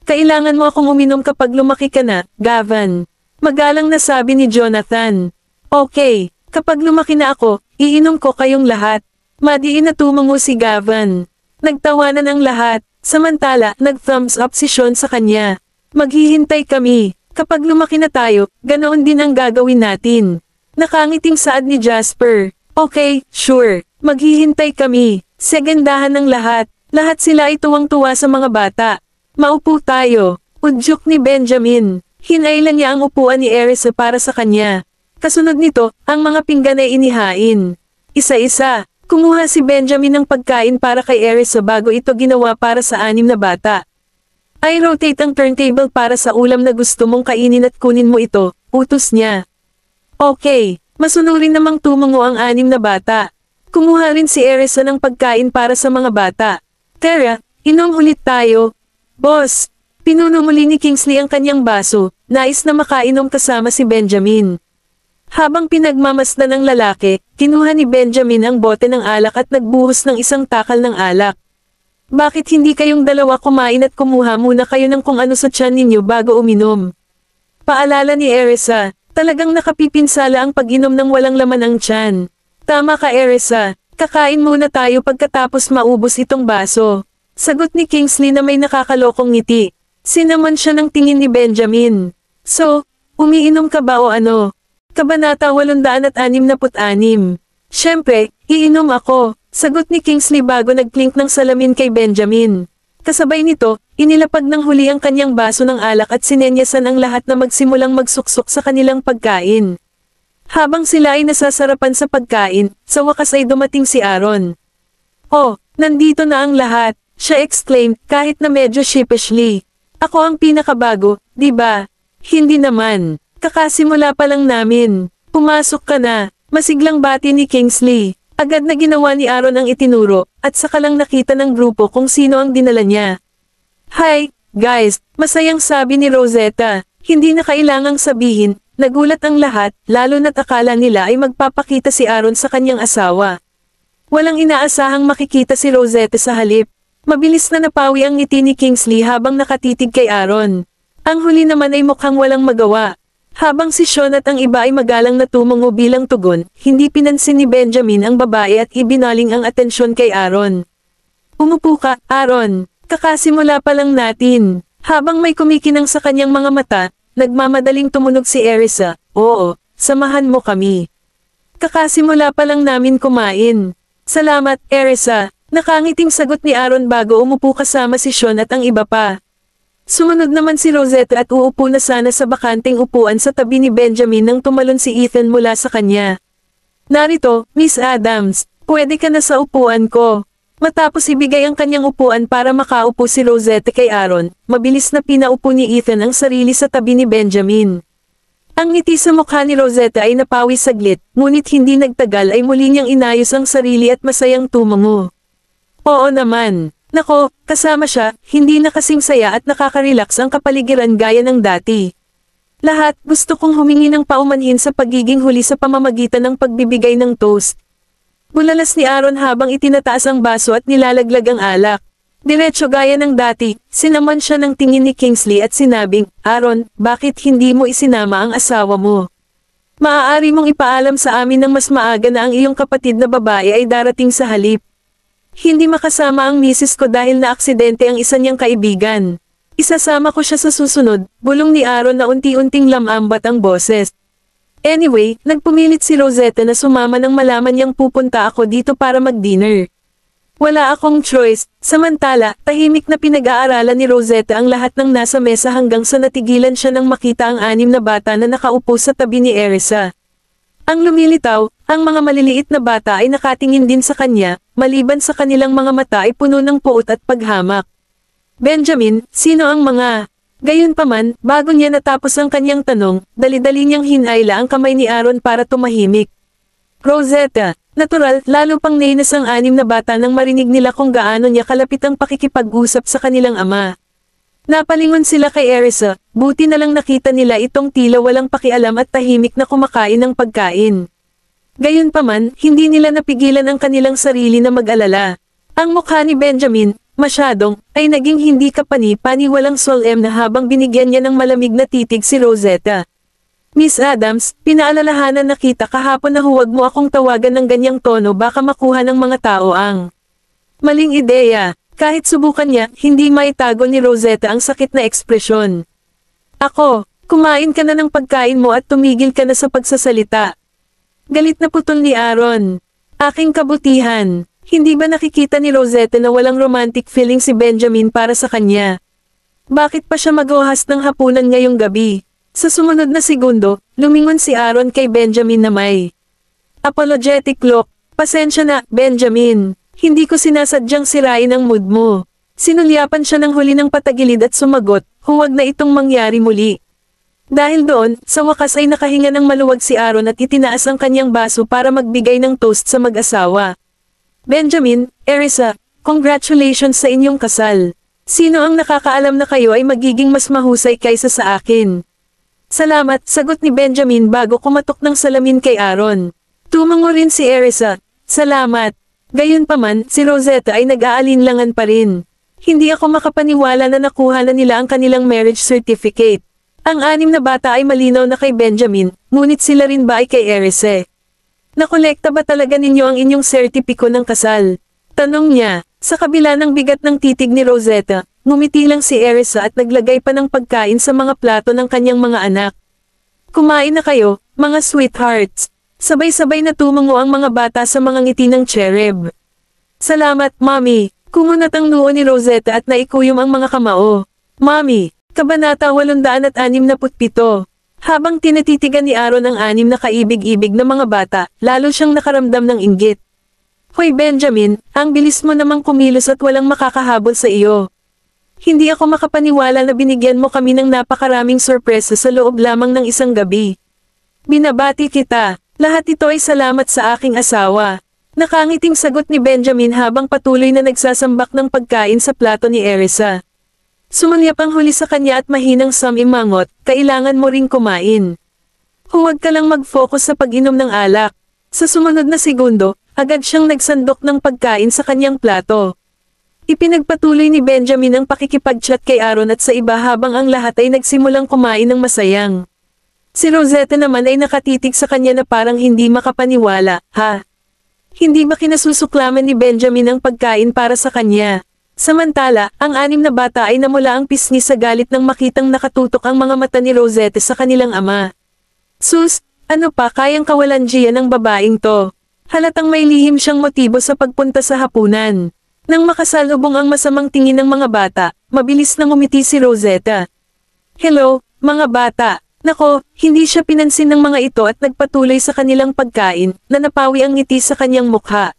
Kailangan mo akong uminom kapag lumaki ka na, Gavin. Magalang na sabi ni Jonathan. Okay, kapag lumaki na ako, iinom ko kayong lahat. Madiin na tumango si Gavin. Nagtawanan ang lahat, samantala nag-thumbs up si Sean sa kanya. Maghihintay kami. Kapag lumaki na tayo, ganoon din ang gagawin natin. Nakangiting saad ni Jasper. Okay, sure. Maghihintay kami. Segendahan ng lahat. Lahat sila ay tuwang-tuwa sa mga bata. Maupo tayo. Udyok ni Benjamin. Hinailan niya ang upuan ni Erisa para sa kanya. Kasunod nito, ang mga pinggan ay inihain. Isa-isa. Kumuha si Benjamin ng pagkain para kay Erisa bago ito ginawa para sa 6 na bata. I rotate ang turntable para sa ulam na gusto mong kainin at kunin mo ito, utos niya. Okay, Masunurin namang tumango ang 6 na bata. Kumuha rin si Erisa ng pagkain para sa mga bata. Tara, inom ulit tayo. Boss, pinuno muli ni Kingsley ang kanyang baso, nais na makainom kasama si Benjamin. Habang pinagmamasdan ng lalaki, kinuha ni Benjamin ang bote ng alak at nagbuhos ng isang takal ng alak. Bakit hindi kayong dalawa kumain at kumuha muna kayo ng kung ano sa tiyan ninyo bago uminom? Paalala ni Erisa, talagang nakapipinsala ang pag-inom ng walang laman ang tiyan. Tama ka Erisa, kakain muna tayo pagkatapos maubos itong baso. Sagot ni Kingsley na may nakakalokong ngiti. Sinamon siya ng tingin ni Benjamin. So, umiinom ka ba o ano? Kabanata 866. Siyempre, iinom ako, sagot ni Kingsley bago nagklink ng salamin kay Benjamin. Kasabay nito, inilapag ng huli ang kanyang baso ng alak at sinenyasan ang lahat na magsimulang magsuksok sa kanilang pagkain. Habang sila ay nasasarapan sa pagkain, sa wakas ay dumating si Aaron. Oh, nandito na ang lahat, siya exclaimed kahit na medyo sheepishly. Ako ang pinakabago, di ba? Hindi naman. Kakasimula pa lang namin. Pumasok ka na. Masiglang bati ni Kingsley. Agad na ginawa ni Aaron ang itinuro, at saka lang nakita ng grupo kung sino ang dinala niya. Hi, guys, masayang sabi ni Rosetta. Hindi na kailangang sabihin, nagulat ang lahat, lalo na't akala nila ay magpapakita si Aaron sa kanyang asawa. Walang inaasahang makikita si Rosetta sa halip. Mabilis na napawi ang ngiti ni Kingsley habang nakatitig kay Aaron. Ang huli naman ay mukhang walang magawa. Habang si Sean at ang iba ay magalang na tumango bilang tugon, hindi pinansin ni Benjamin ang babae at ibinaling ang atensyon kay Aaron. Umupo ka, Aaron. Kakasimula pa lang natin. Habang may kumikinang sa kanyang mga mata, nagmamadaling tumunog si Erisa. Oo, samahan mo kami. Kakasimula pa lang namin kumain. Salamat, Erisa. Nakangiting sagot ni Aaron bago umupo kasama si Sean at ang iba pa. Sumunod naman si Rosetta at uupo na sana sa bakanting upuan sa tabi ni Benjamin nang tumalon si Ethan mula sa kanya. Narito, Miss Adams, pwede ka na sa upuan ko. Matapos ibigay ang kanyang upuan para makaupo si Rosetta kay Aaron, mabilis na pinaupo ni Ethan ang sarili sa tabi ni Benjamin. Ang ngiti sa mukha ni Rosetta ay napawi saglit, ngunit hindi nagtagal ay muli niyang inayos ang sarili at masayang tumango. Oo naman. Nako, kasama siya, hindi na kasing saya at nakaka-relax ang kapaligiran gaya ng dati. Lahat, gusto kong humingi ng paumanhin sa pagiging huli sa pamamagitan ng pagbibigay ng toast. Bulalas ni Aaron habang itinataas ang baso at nilalaglag ang alak. Diretso gaya ng dati, sinaman siya ng tingin ni Kingsley at sinabing, Aaron, bakit hindi mo isinama ang asawa mo? Maaari mong ipaalam sa amin ng mas maaga na ang iyong kapatid na babae ay darating sa halip. Hindi makasama ang misis ko dahil na aksidente ang isa niyang kaibigan. Isasama ko siya sa susunod, bulong ni Aaron na unti-unting lamambat ang boses. Anyway, nagpumilit si Rosetta na sumama nang malaman niyang pupunta ako dito para mag-dinner. Wala akong choice, samantala, tahimik na pinag-aaralan ni Rosetta ang lahat ng nasa mesa hanggang sa natigilan siya nang makita ang 6 na bata na nakaupo sa tabi ni Erisa. Ang lumilitaw, ang mga maliliit na bata ay nakatingin din sa kanya, maliban sa kanilang mga mata ay puno ng puot at paghamak. Benjamin, sino ang mga? Gayunpaman, bago niya natapos ang kanyang tanong, dali-dali niyang hinayla ang kamay ni Aaron para tumahimik. Rosetta, natural, lalo pang nainas ang 6 na bata nang marinig nila kung gaano niya kalapit ang pakikipag-usap sa kanilang ama. Napalingon sila kay Erisa, buti na lang nakita nila itong tila walang pakialam at tahimik na kumakain ng pagkain. Gayunpaman, hindi nila napigilan ang kanilang sarili na mag-alala. Ang mukha ni Benjamin, masyadong, ay naging hindi kapani-pani walang solemn na habang binigyan niya ng malamig na titig si Rosetta. Miss Adams, pinaalalahanan na kita kahapon na huwag mo akong tawagan ng ganyang tono baka makuha ng mga tao ang maling ideya. Kahit subukan niya, hindi maitago ni Rosetta ang sakit na ekspresyon. Ako, kumain ka na ng pagkain mo at tumigil ka na sa pagsasalita. Galit na putol ni Aaron. Aking kabutihan, hindi ba nakikita ni Rosetta na walang romantic feeling si Benjamin para sa kanya? Bakit pa siya mag-uhas ng hapunan ngayong gabi? Sa sumunod na segundo, lumingon si Aaron kay Benjamin na may apologetic look. Pasensya na, Benjamin. Hindi ko sinasadyang sirain ang mood mo. Sinulyapan siya ng huli ng patagilid at sumagot, huwag na itong mangyari muli. Dahil doon, sa wakas ay nakahinga ng maluwag si Aaron at itinaas ang kanyang baso para magbigay ng toast sa mag-asawa. Benjamin, Erisa, congratulations sa inyong kasal. Sino ang nakakaalam na kayo ay magiging mas mahusay kaysa sa akin? Salamat, sagot ni Benjamin bago kumatok ng salamin kay Aaron. Tumango rin si Erisa. Salamat. Gayunpaman, si Rosetta ay nag-aalinlangan pa rin. Hindi ako makapaniwala na nakuha na nila ang kanilang marriage certificate. Ang 6 na bata ay malinaw na kay Benjamin, ngunit sila rin ba ay kay Erisa? Nakolekta ba talaga ninyo ang inyong sertipiko ng kasal? Tanong niya. Sa kabila ng bigat ng titig ni Rosetta, ngumiti lang si Erisa at naglagay pa ng pagkain sa mga plato ng kanyang mga anak. Kumain na kayo, mga sweethearts. Sabay-sabay na tumango ang mga bata sa mga ngiti ng cherub. Salamat, Mommy. Kumunat ang noo ni Rosetta at naikuyom ang mga kamao. Mommy, Kabanata 867. Habang tinatitigan ni Aaron ang 6 na kaibig-ibig na mga bata, lalo siyang nakaramdam ng inggit. Hoy Benjamin, ang bilis mo namang kumilos at walang makakahabol sa iyo. Hindi ako makapaniwala na binigyan mo kami ng napakaraming sorpresa sa loob lamang ng isang gabi. Binabati kita, lahat ito ay salamat sa aking asawa. Nakangiting sagot ni Benjamin habang patuloy na nagsasambak ng pagkain sa plato ni Erisa. Sumulyap ang huli sa kanya at mahinang samimangot, kailangan mo ring kumain. Huwag ka lang mag-focus sa pag-inom ng alak. Sa sumunod na segundo, agad siyang nagsandok ng pagkain sa kanyang plato. Ipinagpatuloy ni Benjamin ang pakikipag-chat kay Aaron at sa iba habang ang lahat ay nagsimulang kumain ng masayang. Si Rosetta naman ay nakatitig sa kanya na parang hindi makapaniwala, ha? Hindi ba kinasusuklaman ni Benjamin ang pagkain para sa kanya? Samantala, ang 6 na bata ay namula ang pisngi sa galit nang makitang nakatutok ang mga mata ni Rosetta sa kanilang ama. Sus, ano pa kayang kawalan diyan ng babaeng to? Halatang may lihim siyang motibo sa pagpunta sa hapunan. Nang makasalubong ang masamang tingin ng mga bata, mabilis nang umiti si Rosetta. Hello, mga bata. Nako, hindi siya pinansin ng mga ito at nagpatuloy sa kanilang pagkain, na napawi ang ngiti sa kanyang mukha.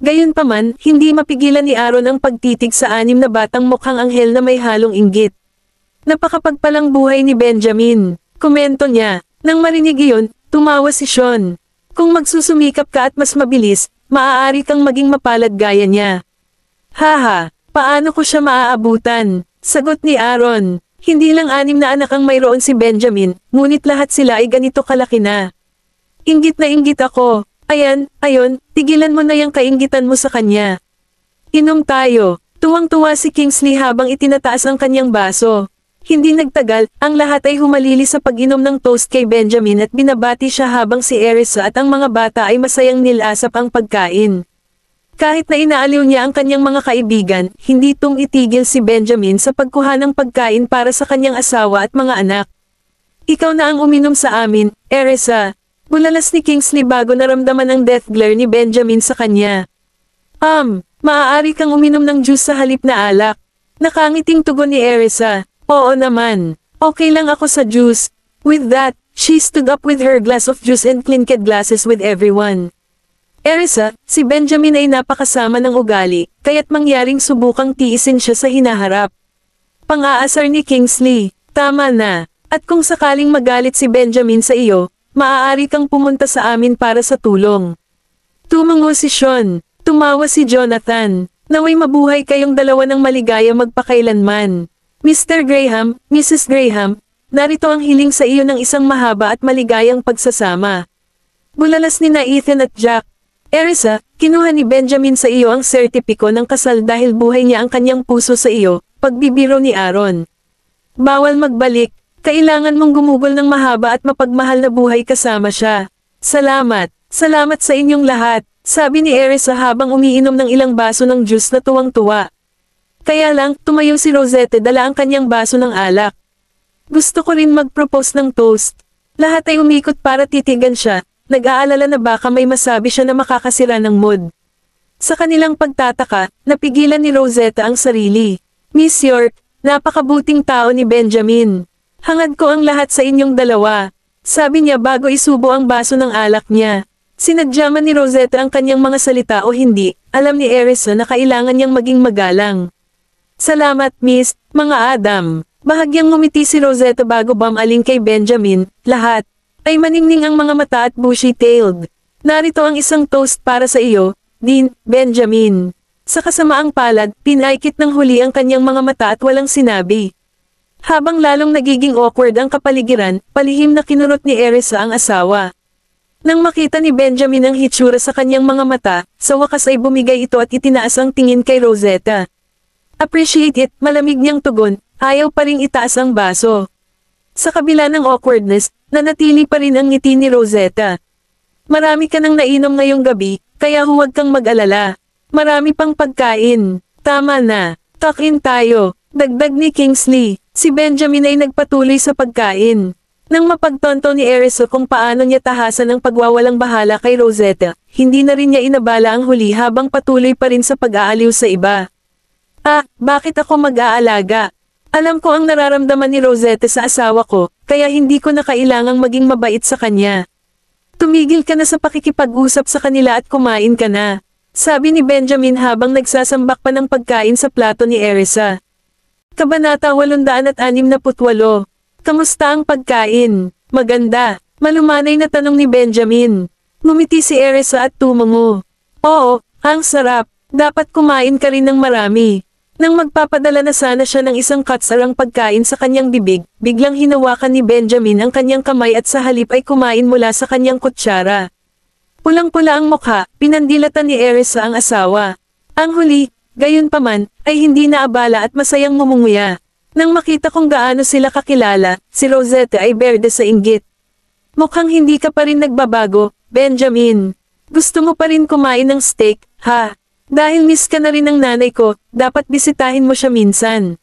Gayunpaman, hindi mapigilan ni Aaron ang pagtitig sa 6 na batang mukhang anghel na may halong inggit. Napakapagpalang buhay ni Benjamin, komento niya. Nang marinig iyon, tumawa si Sean. Kung magsusumikap ka at mas mabilis, maaari kang maging mapalad gaya niya. Haha, paano ko siya maaabutan? Sagot ni Aaron. Hindi lang 6 na anak ang mayroon si Benjamin, ngunit lahat sila ay ganito kalaki na. Inggit na inggit ako. Ayon, tigilan mo na yung kainggitan mo sa kanya. Inom tayo. Tuwang-tuwa si Kingsley habang itinataas ang kanyang baso. Hindi nagtagal, ang lahat ay humalili sa pag-inom ng toast kay Benjamin at binabati siya habang si Erisa at ang mga bata ay masayang nilasap ang pagkain. Kahit na inaaliw niya ang kanyang mga kaibigan, hindi itigil si Benjamin sa pagkuha ng pagkain para sa kanyang asawa at mga anak. Ikaw na ang uminom sa amin, Erisa. Bulalas ni Kingsley bago naramdaman ang death glare ni Benjamin sa kanya. Maaari kang uminom ng juice sa halip na alak. Nakangiting tugon ni Erisa. Oo naman. Okay lang ako sa juice. With that, she stood up with her glass of juice and clinked glasses with everyone. Erisa, si Benjamin ay napakasama ng ugali, kaya't mangyaring subukang tiisin siya sa hinaharap. Pang-aasar ni Kingsley. Tama na. At kung sakaling magalit si Benjamin sa iyo, maaari kang pumunta sa amin para sa tulong. Tumango si Sean. Tumawa si Jonathan. Naway mabuhay kayong dalawa ng maligaya magpakailanman. Mr. Graham, Mrs. Graham, narito ang hiling sa iyo ng isang mahaba at maligayang pagsasama. Bulalas ni Ethan at Jack. Erisa, kinuha ni Benjamin sa iyo ang sertipiko ng kasal dahil buhay niya ang kanyang puso sa iyo, pagbibiro ni Aaron. Bawal magbalik. Kailangan mong gumugol ng mahaba at mapagmahal na buhay kasama siya. Salamat. Salamat sa inyong lahat, sabi ni Erisa habang umiinom ng ilang baso ng juice na tuwang-tuwa. Kaya lang, tumayo si Rosetta dala ang kanyang baso ng alak. Gusto ko rin mag-propose ng toast. Lahat ay umikot para titigan siya, nag-aalala na baka may masabi siya na makakasira ng mood. Sa kanilang pagtataka, napigilan ni Rosetta ang sarili. Miss York, napakabuting tao ni Benjamin. Hangad ko ang lahat sa inyong dalawa. Sabi niya bago isubo ang baso ng alak niya. Sinadya man ni Rosetta ang kanyang mga salita o hindi, alam ni Erisa na kailangan niyang maging magalang. Salamat Miss, mga Adam. Bahagyang ngumiti si Rosetta bago bumaling kay Benjamin, lahat ay maningning ang mga mata at bushy-tailed. Narito ang isang toast para sa iyo, Dean, Benjamin. Sa kasamaang palad, pinaikit ng huli ang kanyang mga mata at walang sinabi. Habang lalong nagiging awkward ang kapaligiran, palihim na kinurot ni Erisa ang asawa. Nang makita ni Benjamin ang hitsura sa kanyang mga mata, sa wakas ay bumigay ito at itinaas ang tingin kay Rosetta. Appreciate it, malamig niyang tugon, ayaw pa ring itaas ang baso. Sa kabila ng awkwardness, nanatili pa rin ang ngiti ni Rosetta. Marami ka nang nainom ngayong gabi, kaya huwag kang mag-alala. Marami pang pagkain. Tama na. Tuck in tayo. Dagdag ni Kingsley. Si Benjamin ay nagpatuloy sa pagkain. Nang mapagtonto ni Erisa kung paano niya tahasan ang pagwawalang bahala kay Rosetta, hindi na rin niya inabala ang huli habang patuloy pa rin sa pag-aaliw sa iba. Bakit ako mag-aalaga? Alam ko ang nararamdaman ni Rosetta sa asawa ko, kaya hindi ko na kailangang maging mabait sa kanya. Tumigil ka na sa pakikipag-usap sa kanila at kumain ka na. Sabi ni Benjamin habang nagsasambak pa ng pagkain sa plato ni Erisa. Kabanata 868. Kamusta ang pagkain? Maganda. Malumanay na tanong ni Benjamin. Ngumiti si Erisa at tumungo. Oo, ang sarap. Dapat kumain ka rin ng marami. Nang magpapadala na sana siya ng isang katsarang pagkain sa kanyang bibig, biglang hinawakan ni Benjamin ang kanyang kamay at sa halip ay kumain mula sa kanyang kutsara. Pulang-pula ang mukha, pinandilatan ni Erisa ang asawa. Ang huli, gayunpaman, ay hindi naabala at masayang ngumunguya. Nang makita kung gaano sila kakilala, si Rosetta ay berde sa inggit. Mukhang hindi ka pa rin nagbabago, Benjamin. Gusto mo pa rin kumain ng steak, ha? Dahil miss ka na rin ng nanay ko, dapat bisitahin mo siya minsan.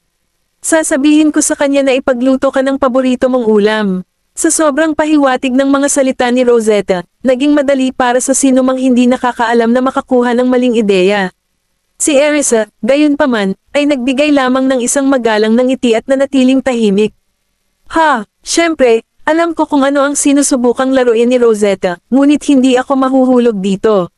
Sasabihin ko sa kanya na ipagluto ka ng paborito mong ulam. Sa sobrang pahiwatig ng mga salita ni Rosetta, naging madali para sa sino mang hindi nakakaalam na makakuha ng maling ideya. Si Erisa, gayunpaman, ay nagbigay lamang ng isang magalang ng ngiti at nanatiling tahimik. Syempre, alam ko kung ano ang sinusubukang laruin ni Rosetta, ngunit hindi ako mahuhulog dito.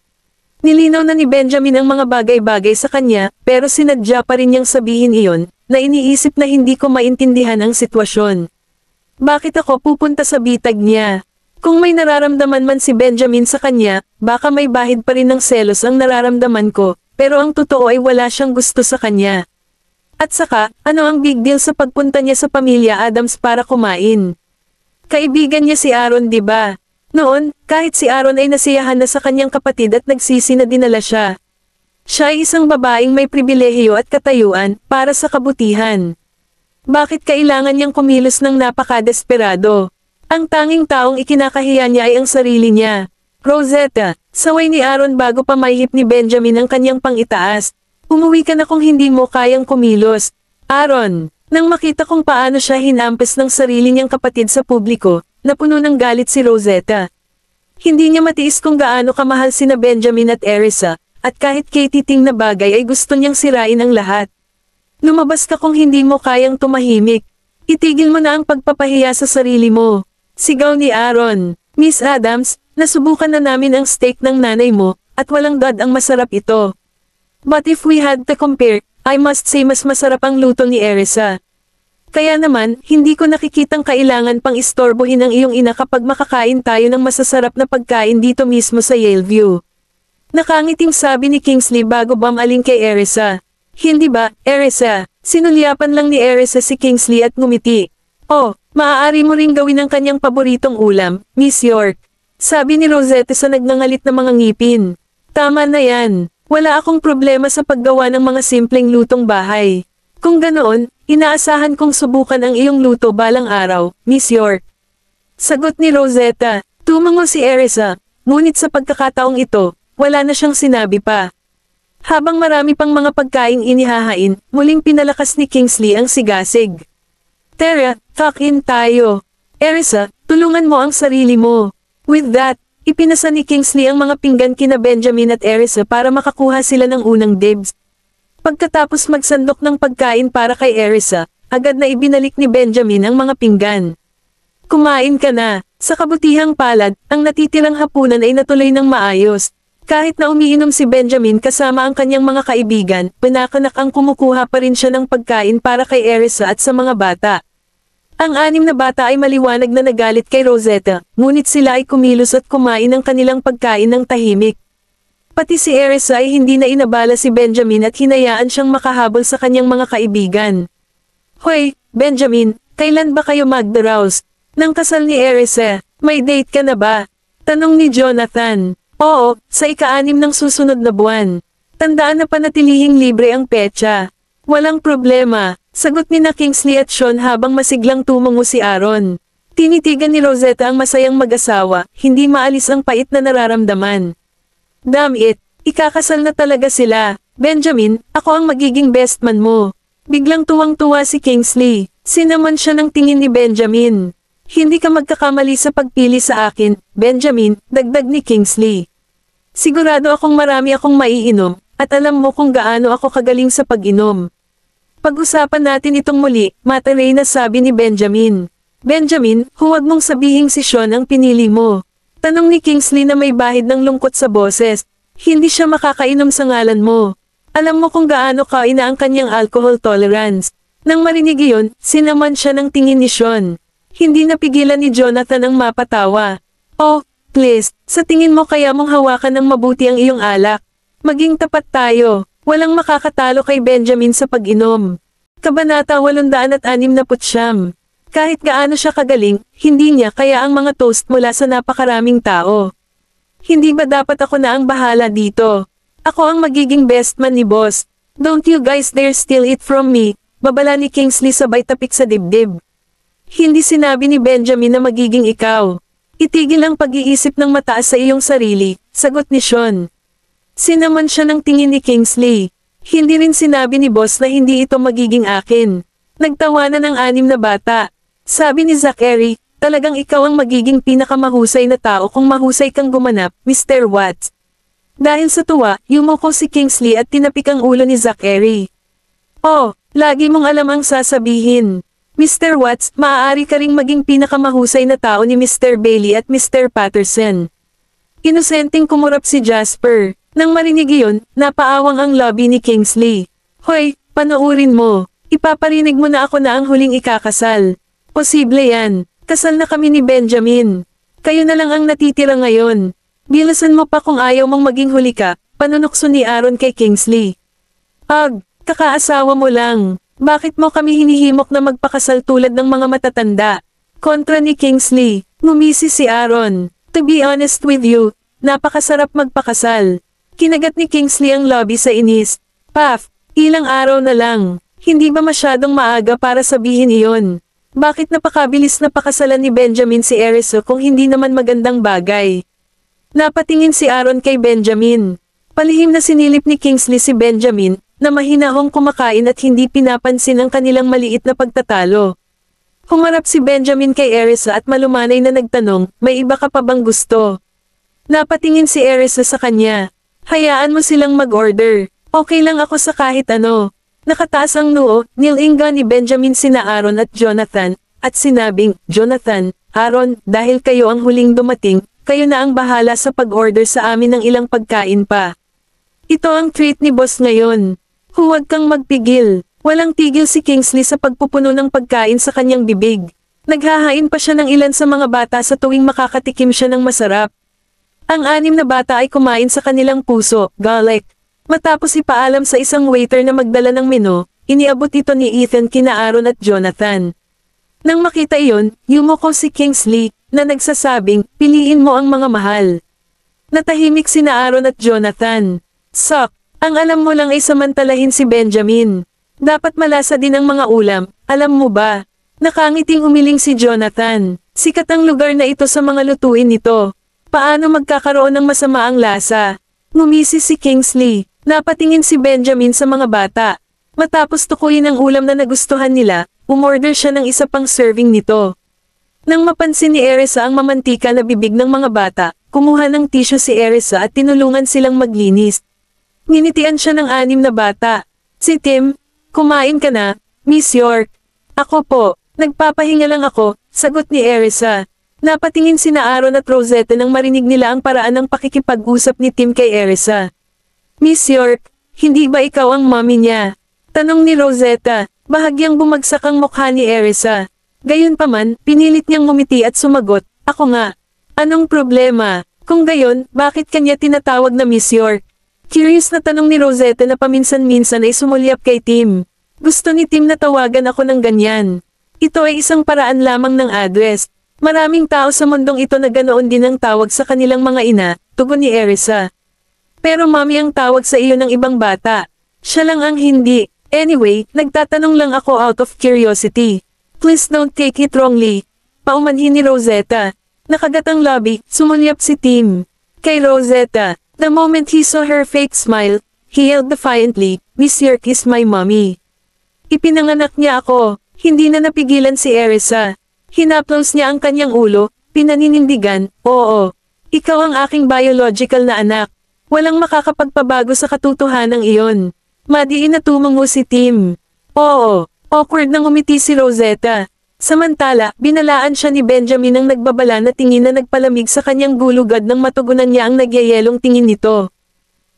Nilinaw na ni Benjamin ang mga bagay-bagay sa kanya, pero sinadya pa rin niyang sabihin iyon, na iniisip na hindi ko maintindihan ang sitwasyon. Bakit ako pupunta sa bitag niya? Kung may nararamdaman man si Benjamin sa kanya, baka may bahid pa rin ng selos ang nararamdaman ko, pero ang totoo ay wala siyang gusto sa kanya. At saka, ano ang big deal sa pagpunta niya sa pamilya Adams para kumain? Kaibigan niya si Aaron, di ba? Noon, kahit si Aaron ay nasiyahan na sa kanyang kapatid at nagsisi na dinala siya. Siya ay isang babaeng may pribilehiyo at katayuan para sa kabutihan. Bakit kailangan niyang kumilos ng napaka-desperado? Ang tanging taong ikinakahiya niya ay ang sarili niya. Rosetta, saway ni Aaron bago pa maihip ni Benjamin ang kanyang pang-itaas. Umuwi ka na kung hindi mo kayang kumilos. Aaron, nang makita kung paano siya hinampes ng sarili niyang kapatid sa publiko, napuno ng galit si Rosetta. Hindi niya matiis kung gaano kamahal sina Benjamin at Erisa, at kahit kay titing na bagay ay gusto niyang sirain ang lahat. Lumabas ka kung hindi mo kayang tumahimik. Itigil mo na ang pagpapahiya sa sarili mo. Sigaw ni Aaron. Miss Adams, nasubukan na namin ang steak ng nanay mo, at walang dad ang masarap ito. But if we had to compare, I must say mas masarap ang luto ni Erisa. Kaya naman, hindi ko nakikitang kailangan pang istorbohin ang iyong ina kapag makakain tayo ng masasarap na pagkain dito mismo sa Yaleview. Nakangiting sabi ni Kingsley bago bumaling kay Erisa. Hindi ba, Erisa? Sinulyapan lang ni Erisa si Kingsley at ngumiti. Oh, maaari mo ring gawin ang kanyang paboritong ulam, Miss York. Sabi ni Rosetta sa nagngangalit na mga ngipin. Tama na yan. Wala akong problema sa paggawa ng mga simpleng lutong bahay. Kung ganoon, inaasahan kong subukan ang iyong luto balang araw, Miss York. Sagot ni Rosetta. Tumango si Erisa, ngunit sa pagkakataong ito, wala na siyang sinabi pa. Habang marami pang mga pagkaing inihahain, muling pinalakas ni Kingsley ang sigasig. Tara, tuck in tayo. Erisa, tulungan mo ang sarili mo. With that, ipinasa ni Kingsley ang mga pinggan kina Benjamin at Erisa para makakuha sila ng unang dibs. Pagkatapos magsandok ng pagkain para kay Erisa, agad na ibinalik ni Benjamin ang mga pinggan. Kumain ka na. Sa kabutihang palad, ang natitirang hapunan ay natuloy ng maayos. Kahit na umiinom si Benjamin kasama ang kanyang mga kaibigan, pinakanak ang kumukuha pa rin siya ng pagkain para kay Erisa at sa mga bata. Ang 6 na bata ay maliwanag na nagalit kay Rosetta, ngunit sila ay kumilos at kumain ng kanilang pagkain ng tahimik. Pati si Erisa ay hindi na inabala si Benjamin at hinayaan siyang makahabol sa kanyang mga kaibigan. Hoy, Benjamin, kailan ba kayo magdaraos? Nang kasal ni Erisa, may date ka na ba? Tanong ni Jonathan. Oo, sa ika-6 ng susunod na buwan. Tandaan na panatilihing libre ang petsa. Walang problema, sagot ni na Kingsley at Sean habang masiglang tumungo si Aaron. Tinitigan ni Rosetta ang masayang mag-asawa, hindi maalis ang pait na nararamdaman. Damn it, ikakasal na talaga sila. Benjamin, ako ang magiging best man mo. Biglang tuwang-tuwa si Kingsley. Sinaman siya ng tingin ni Benjamin. Hindi ka magkakamali sa pagpili sa akin, Benjamin, dagdag ni Kingsley. Sigurado akong marami akong maiinom, at alam mo kung gaano ako kagaling sa pag-inom. Pag-usapan natin itong muli, mataray na sabi ni Benjamin. Benjamin, huwag mong sabihing si Sean ang pinili mo. Tanong ni Kingsley na may bahid ng lungkot sa boses. Hindi siya makakainom sa ngalan mo. Alam mo kung gaano kaina ang kanyang alcohol tolerance. Nang marinig iyon, sinaman siya ng tingin ni Sean. Hindi napigilan ni Jonathan ang mapatawa. Oh, please, sa tingin mo kaya mong hawakan ng mabuti ang iyong alak. Maging tapat tayo, walang makakatalo kay Benjamin sa pag-inom. Kabanata 869. Kahit gaano siya kagaling, hindi niya kaya ang mga toast mula sa napakaraming tao. Hindi ba dapat ako na ang bahala dito? Ako ang magiging best man ni boss. Don't you guys dare steal it from me, babala ni Kingsley sabay tapik sa dibdib. Hindi sinabi ni Benjamin na magiging ikaw. Itigil ang pag-iisip ng mataas sa iyong sarili, sagot ni Sean. Sinaman siya ng tingin ni Kingsley. Hindi rin sinabi ni boss na hindi ito magiging akin. Nagtawanan ng 6 na bata. Sabi ni Zachary, talagang ikaw ang magiging pinakamahusay na tao kung mahusay kang gumanap, Mr. Watts. Dahil sa tuwa, yumuko si Kingsley at tinapik ang ulo ni Zachary. Oh, lagi mong alam ang sasabihin. Mr. Watts, maaari ka ring maging pinakamahusay na tao ni Mr. Bailey at Mr. Patterson. Inosenteng kumurap si Jasper. Nang marinig iyon, napaawang ang lobby ni Kingsley. Hoy, panoorin mo. Ipaparinig mo na ako na ang huling ikakasal. Posible yan. Kasal na kami ni Benjamin. Kayo na lang ang natitira ngayon. Bilasan mo pa kung ayaw mong maging huli ka, panunokso ni Aaron kay Kingsley. Kakaasawa mo lang. Bakit mo kami hinihimok na magpakasal tulad ng mga matatanda? Kontra ni Kingsley, ngumisi si Aaron. To be honest with you, napakasarap magpakasal. Kinagat ni Kingsley ang lobby sa inis. Paf, ilang araw na lang. Hindi ba masyadong maaga para sabihin iyon? Bakit napakabilis na pakasalan ni Benjamin si Erisa kung hindi naman magandang bagay? Napatingin si Aaron kay Benjamin. Palihim na sinilip ni Kingsley si Benjamin, na mahinahong kumakain at hindi pinapansin ang kanilang maliit na pagtatalo. Humarap si Benjamin kay Erisa at malumanay na nagtanong, may iba ka pa bang gusto? Napatingin si Erisa sa kanya. Hayaan mo silang mag-order. Okay lang ako sa kahit ano. Nakataas ang noo, nilinga ni Benjamin sina Aaron at Jonathan, at sinabing, Jonathan, Aaron, dahil kayo ang huling dumating, kayo na ang bahala sa pag-order sa amin ng ilang pagkain pa. Ito ang treat ni boss ngayon. Huwag kang magpigil. Walang tigil si Kingsley sa pagpupuno ng pagkain sa kanyang bibig. Naghahain pa siya ng ilan sa mga bata sa tuwing makakatikim siya ng masarap. Ang 6 na bata ay kumain sa kanilang puso, garlic. Matapos ipaalam sa isang waiter na magdala ng menu, iniabot ito ni Ethan kina Aaron at Jonathan. Nang makita iyon, yumuko si Kingsley, na nagsasabing, piliin mo ang mga mahal. Natahimik sina Aaron at Jonathan. Sok, ang alam mo lang ay samantalahin si Benjamin. Dapat malasa din ang mga ulam, alam mo ba? Nakangiting umiling si Jonathan. Sikat ang lugar na ito sa mga lutuin nito. Paano magkakaroon ng masama ang lasa? Ngumisi si Kingsley. Napatingin si Benjamin sa mga bata. Matapos tukuyin ang ulam na nagustuhan nila, umorder siya ng isa pang serving nito. Nang mapansin ni Erisa ang mamantika na bibig ng mga bata, kumuha ng tissue si Erisa at tinulungan silang maglinis. Nginitian siya ng 6 na bata. Si Tim, kumain ka na, Miss York. Ako po, nagpapahinga lang ako, sagot ni Erisa. Napatingin sina Aaron at Rosetta nang marinig nila ang paraan ng pakikipag-usap ni Tim kay Erisa. Miss York, hindi ba ikaw ang mommy niya? Tanong ni Rosetta, bahagyang bumagsak ang mukha ni Erisa. Gayunpaman, pinilit niyang ngumiti at sumagot, ako nga. Anong problema? Kung gayon, bakit kanya tinatawag na Miss York? Curious na tanong ni Rosetta na paminsan-minsan ay sumulyap kay Tim. Gusto ni Tim na tawagan ako ng ganyan. Ito ay isang paraan lamang ng address. Maraming tao sa mundong ito na ganoon din ang tawag sa kanilang mga ina, tugon ni Erisa. Pero mommy ang tawag sa iyo ng ibang bata. Siya lang ang hindi. Anyway, nagtatanong lang ako out of curiosity. Please don't take it wrongly. Paumanhin ni Rosetta. Nakagat ang lobby, sumulyap si Tim. Kay Rosetta, the moment he saw her fake smile, he yelled defiantly, Miss York is my mommy. Ipinanganak niya ako. Hindi na napigilan si Erisa. Hinaplos niya ang kanyang ulo, pinaninindigan, oo. Ikaw ang aking biological na anak. Walang makakapagpabago sa katotohanan iyon. Madiin na tumango si Tim. Oo, awkward nang umiti si Rosetta. Samantala, binalaan siya ni Benjamin ang nagbabala na tingin na nagpalamig sa kanyang gulugad nang matugunan niya ang nagyayelong tingin nito.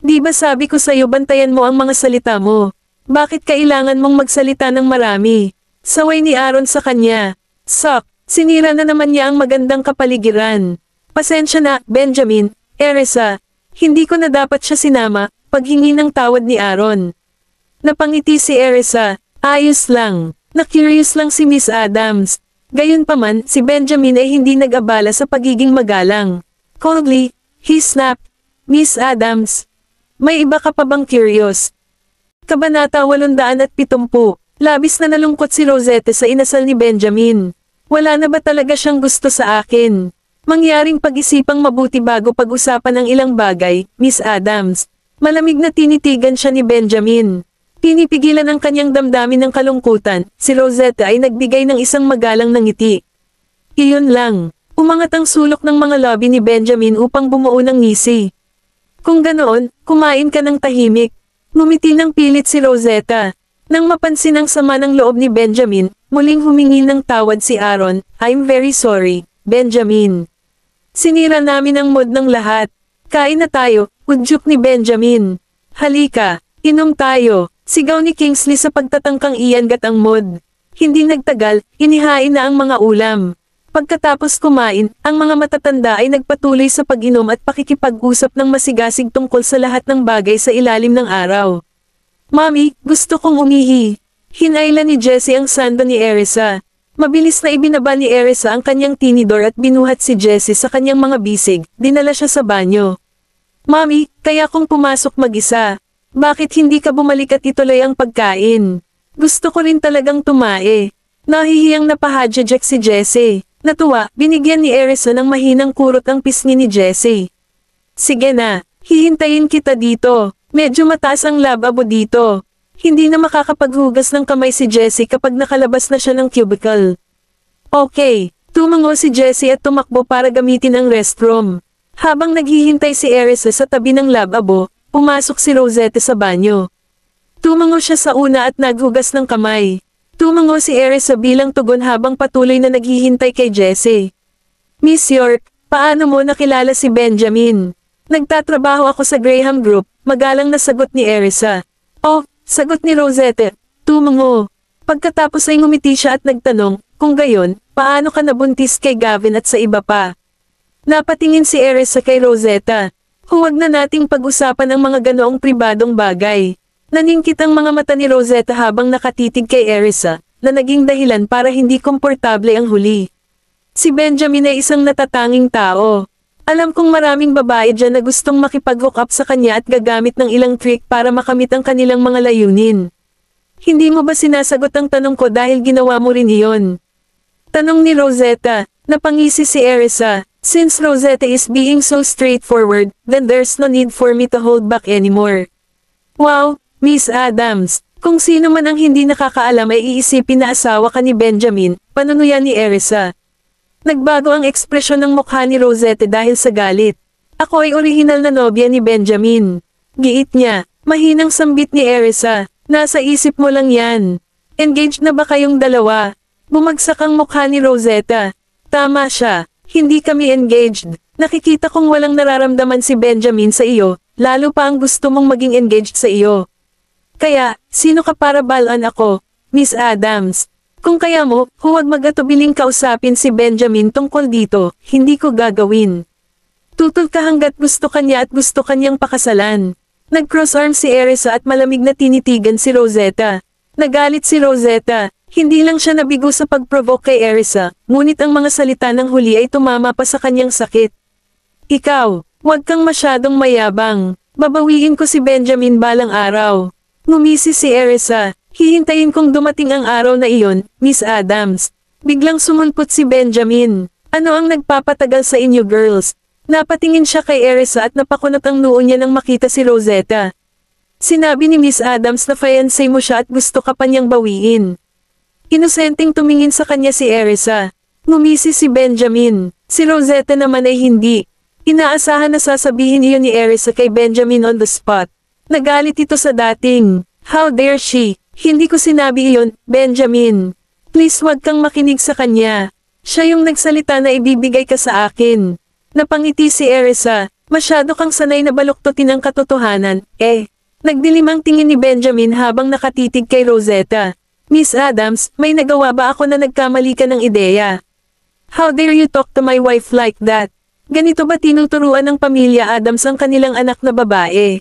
Di ba sabi ko sa'yo bantayan mo ang mga salita mo? Bakit kailangan mong magsalita ng marami? Saway ni Aaron sa kanya. Suck, sinira na naman niya ang magandang kapaligiran. Pasensya na, Benjamin, Erisa. Hindi ko na dapat siya sinama, paghingi ng tawad ni Aaron. Napangiti si Erisa. Ayos lang. Na-curious lang si Miss Adams. Gayunpaman, si Benjamin ay hindi nag-abala sa pagiging magalang. Coldly, he snapped, Miss Adams. May iba ka pa bang curious? Kabanata 870. Labis na nalungkot si Rosetta sa inasal ni Benjamin. Wala na ba talaga siyang gusto sa akin? Mangyaring pag-isipang mabuti bago pag-usapan ang ilang bagay, Miss Adams. Malamig na tinitigan siya ni Benjamin. Pinipigilan ang kanyang damdamin ng kalungkutan, si Rosetta ay nagbigay ng isang magalang na ngiti. Iyon lang. Umangat ang sulok ng mga labi ni Benjamin upang bumuo ng ngisi. Kung ganoon, kumain ka ng tahimik. Ngumiti ng pilit si Rosetta. Nang mapansin ang sama ng loob ni Benjamin, muling humingi ng tawad si Aaron, I'm very sorry, Benjamin. Sinira namin ang mood ng lahat. Kain na tayo, udyok ni Benjamin. Halika, inom tayo, sigaw ni Kingsley sa pagtatangkang iangat ang mood. Hindi nagtagal, inihain na ang mga ulam. Pagkatapos kumain, ang mga matatanda ay nagpatuloy sa pag-inom at pakikipag-usap ng masigasig tungkol sa lahat ng bagay sa ilalim ng araw. Mami, gusto kong umihi. Hinayla ni Jessie ang sando ni Erisa. Mabilis na ibinaba ni Erisa ang kanyang tinidor at binuhat si Jessie sa kanyang mga bisig, dinala siya sa banyo. Mami, kaya kong pumasok mag-isa. Bakit hindi ka bumalik at ituloy ang pagkain? Gusto ko rin talagang tumae. Nahihiyang napahadjajak si Jessie. Natuwa, binigyan ni Erisa ng mahinang kurot ang pisngi ni Jessie. Sige na, hihintayin kita dito. Medyo mataas ang lababo dito. Hindi na makakapaghugas ng kamay si Jessie kapag nakalabas na siya ng cubicle. Okay, tumango si Jessie at tumakbo para gamitin ang restroom. Habang naghihintay si Erisa sa tabi ng lababo, pumasok si Rosetta sa banyo. Tumango siya sa una at naghugas ng kamay. Tumango si Erisa bilang tugon habang patuloy na naghihintay kay Jessie. Miss York, paano mo nakilala si Benjamin? Nagtatrabaho ako sa Graham Group, magalang na sagot ni Erisa. Oh, sagot ni Rosetta. Tumango. Pagkatapos ay ngumiti siya at nagtanong, kung gayon, paano ka nabuntis kay Gavin at sa iba pa? Napatingin si Erisa kay Rosetta. Huwag na nating pag-usapan ang mga ganoong pribadong bagay. Naningkit ang mga mata ni Rosetta habang nakatitig kay Erisa, na naging dahilan para hindi komportable ang huli. Si Benjamin ay isang natatanging tao. Alam kong maraming babae dyan na gustong makipag-hook up sa kanya at gagamit ng ilang trick para makamit ang kanilang mga layunin. Hindi mo ba sinasagot ang tanong ko dahil ginawa mo rin iyon? Tanong ni Rosetta, napangisi si Erisa. Since Rosetta is being so straightforward, then there's no need for me to hold back anymore. Wow, Miss Adams, kung sino man ang hindi nakakaalam ay iisipin na asawa ka ni Benjamin, panunuyan ni Erisa. Nagbago ang ekspresyon ng mukha ni Rosetta dahil sa galit. Ako ay orihinal na nobya ni Benjamin. Giit niya, mahinang sambit ni Erisa, nasa isip mo lang yan. Engaged na ba kayong dalawa? Bumagsak ang mukha ni Rosetta. Tama siya, Hindi kami engaged. Nakikita kong walang nararamdaman si Benjamin sa iyo, lalo pa ang gusto mong maging engaged sa iyo. Kaya, sino ka para balaan ako, Miss Adams? Kung kaya mo, huwag mag-atubiling kausapin si Benjamin tungkol dito, hindi ko gagawin. Tutol ka hanggat gusto kanya at gusto kanyang pakasalan. Nag-cross-arm si Erisa at malamig na tinitigan si Rosetta. Nagalit si Rosetta. Hindi lang siya nabigo sa pag-provoke kay Erisa, ngunit ang mga salita ng huli ay tumama pa sa kanyang sakit. Ikaw, huwag kang masyadong mayabang. Babawiin ko si Benjamin balang araw. Ngumisi si Erisa. Hihintayin kong dumating ang araw na iyon, Miss Adams. Biglang sumulpot si Benjamin. Ano ang nagpapatagal sa inyo girls? Napatingin siya kay Erisa at napakunot ang noo niya nang makita si Rosetta. Sinabi ni Miss Adams na fiancé mo siya at gusto ka pa niyang bawiin. Inosenteng tumingin sa kanya si Erisa. Ngumisi si Benjamin. Si Rosetta naman ay hindi. Inaasahan na sasabihin iyon ni Erisa kay Benjamin on the spot. Nagalit ito sa dating. How dare she? Hindi ko sinabi iyon, Benjamin. Please wag kang makinig sa kanya. Siya yung nagsalita na ibibigay ka sa akin. Napangiti si Erisa. Masyado kang sanay na baluktutin ang katotohanan, Nagdilim ang tingin ni Benjamin habang nakatitig kay Rosetta. Miss Adams, may nagawa ba ako na nagkamali ka ng ideya? How dare you talk to my wife like that? Ganito ba tinuturuan ng pamilya Adams ang kanilang anak na babae?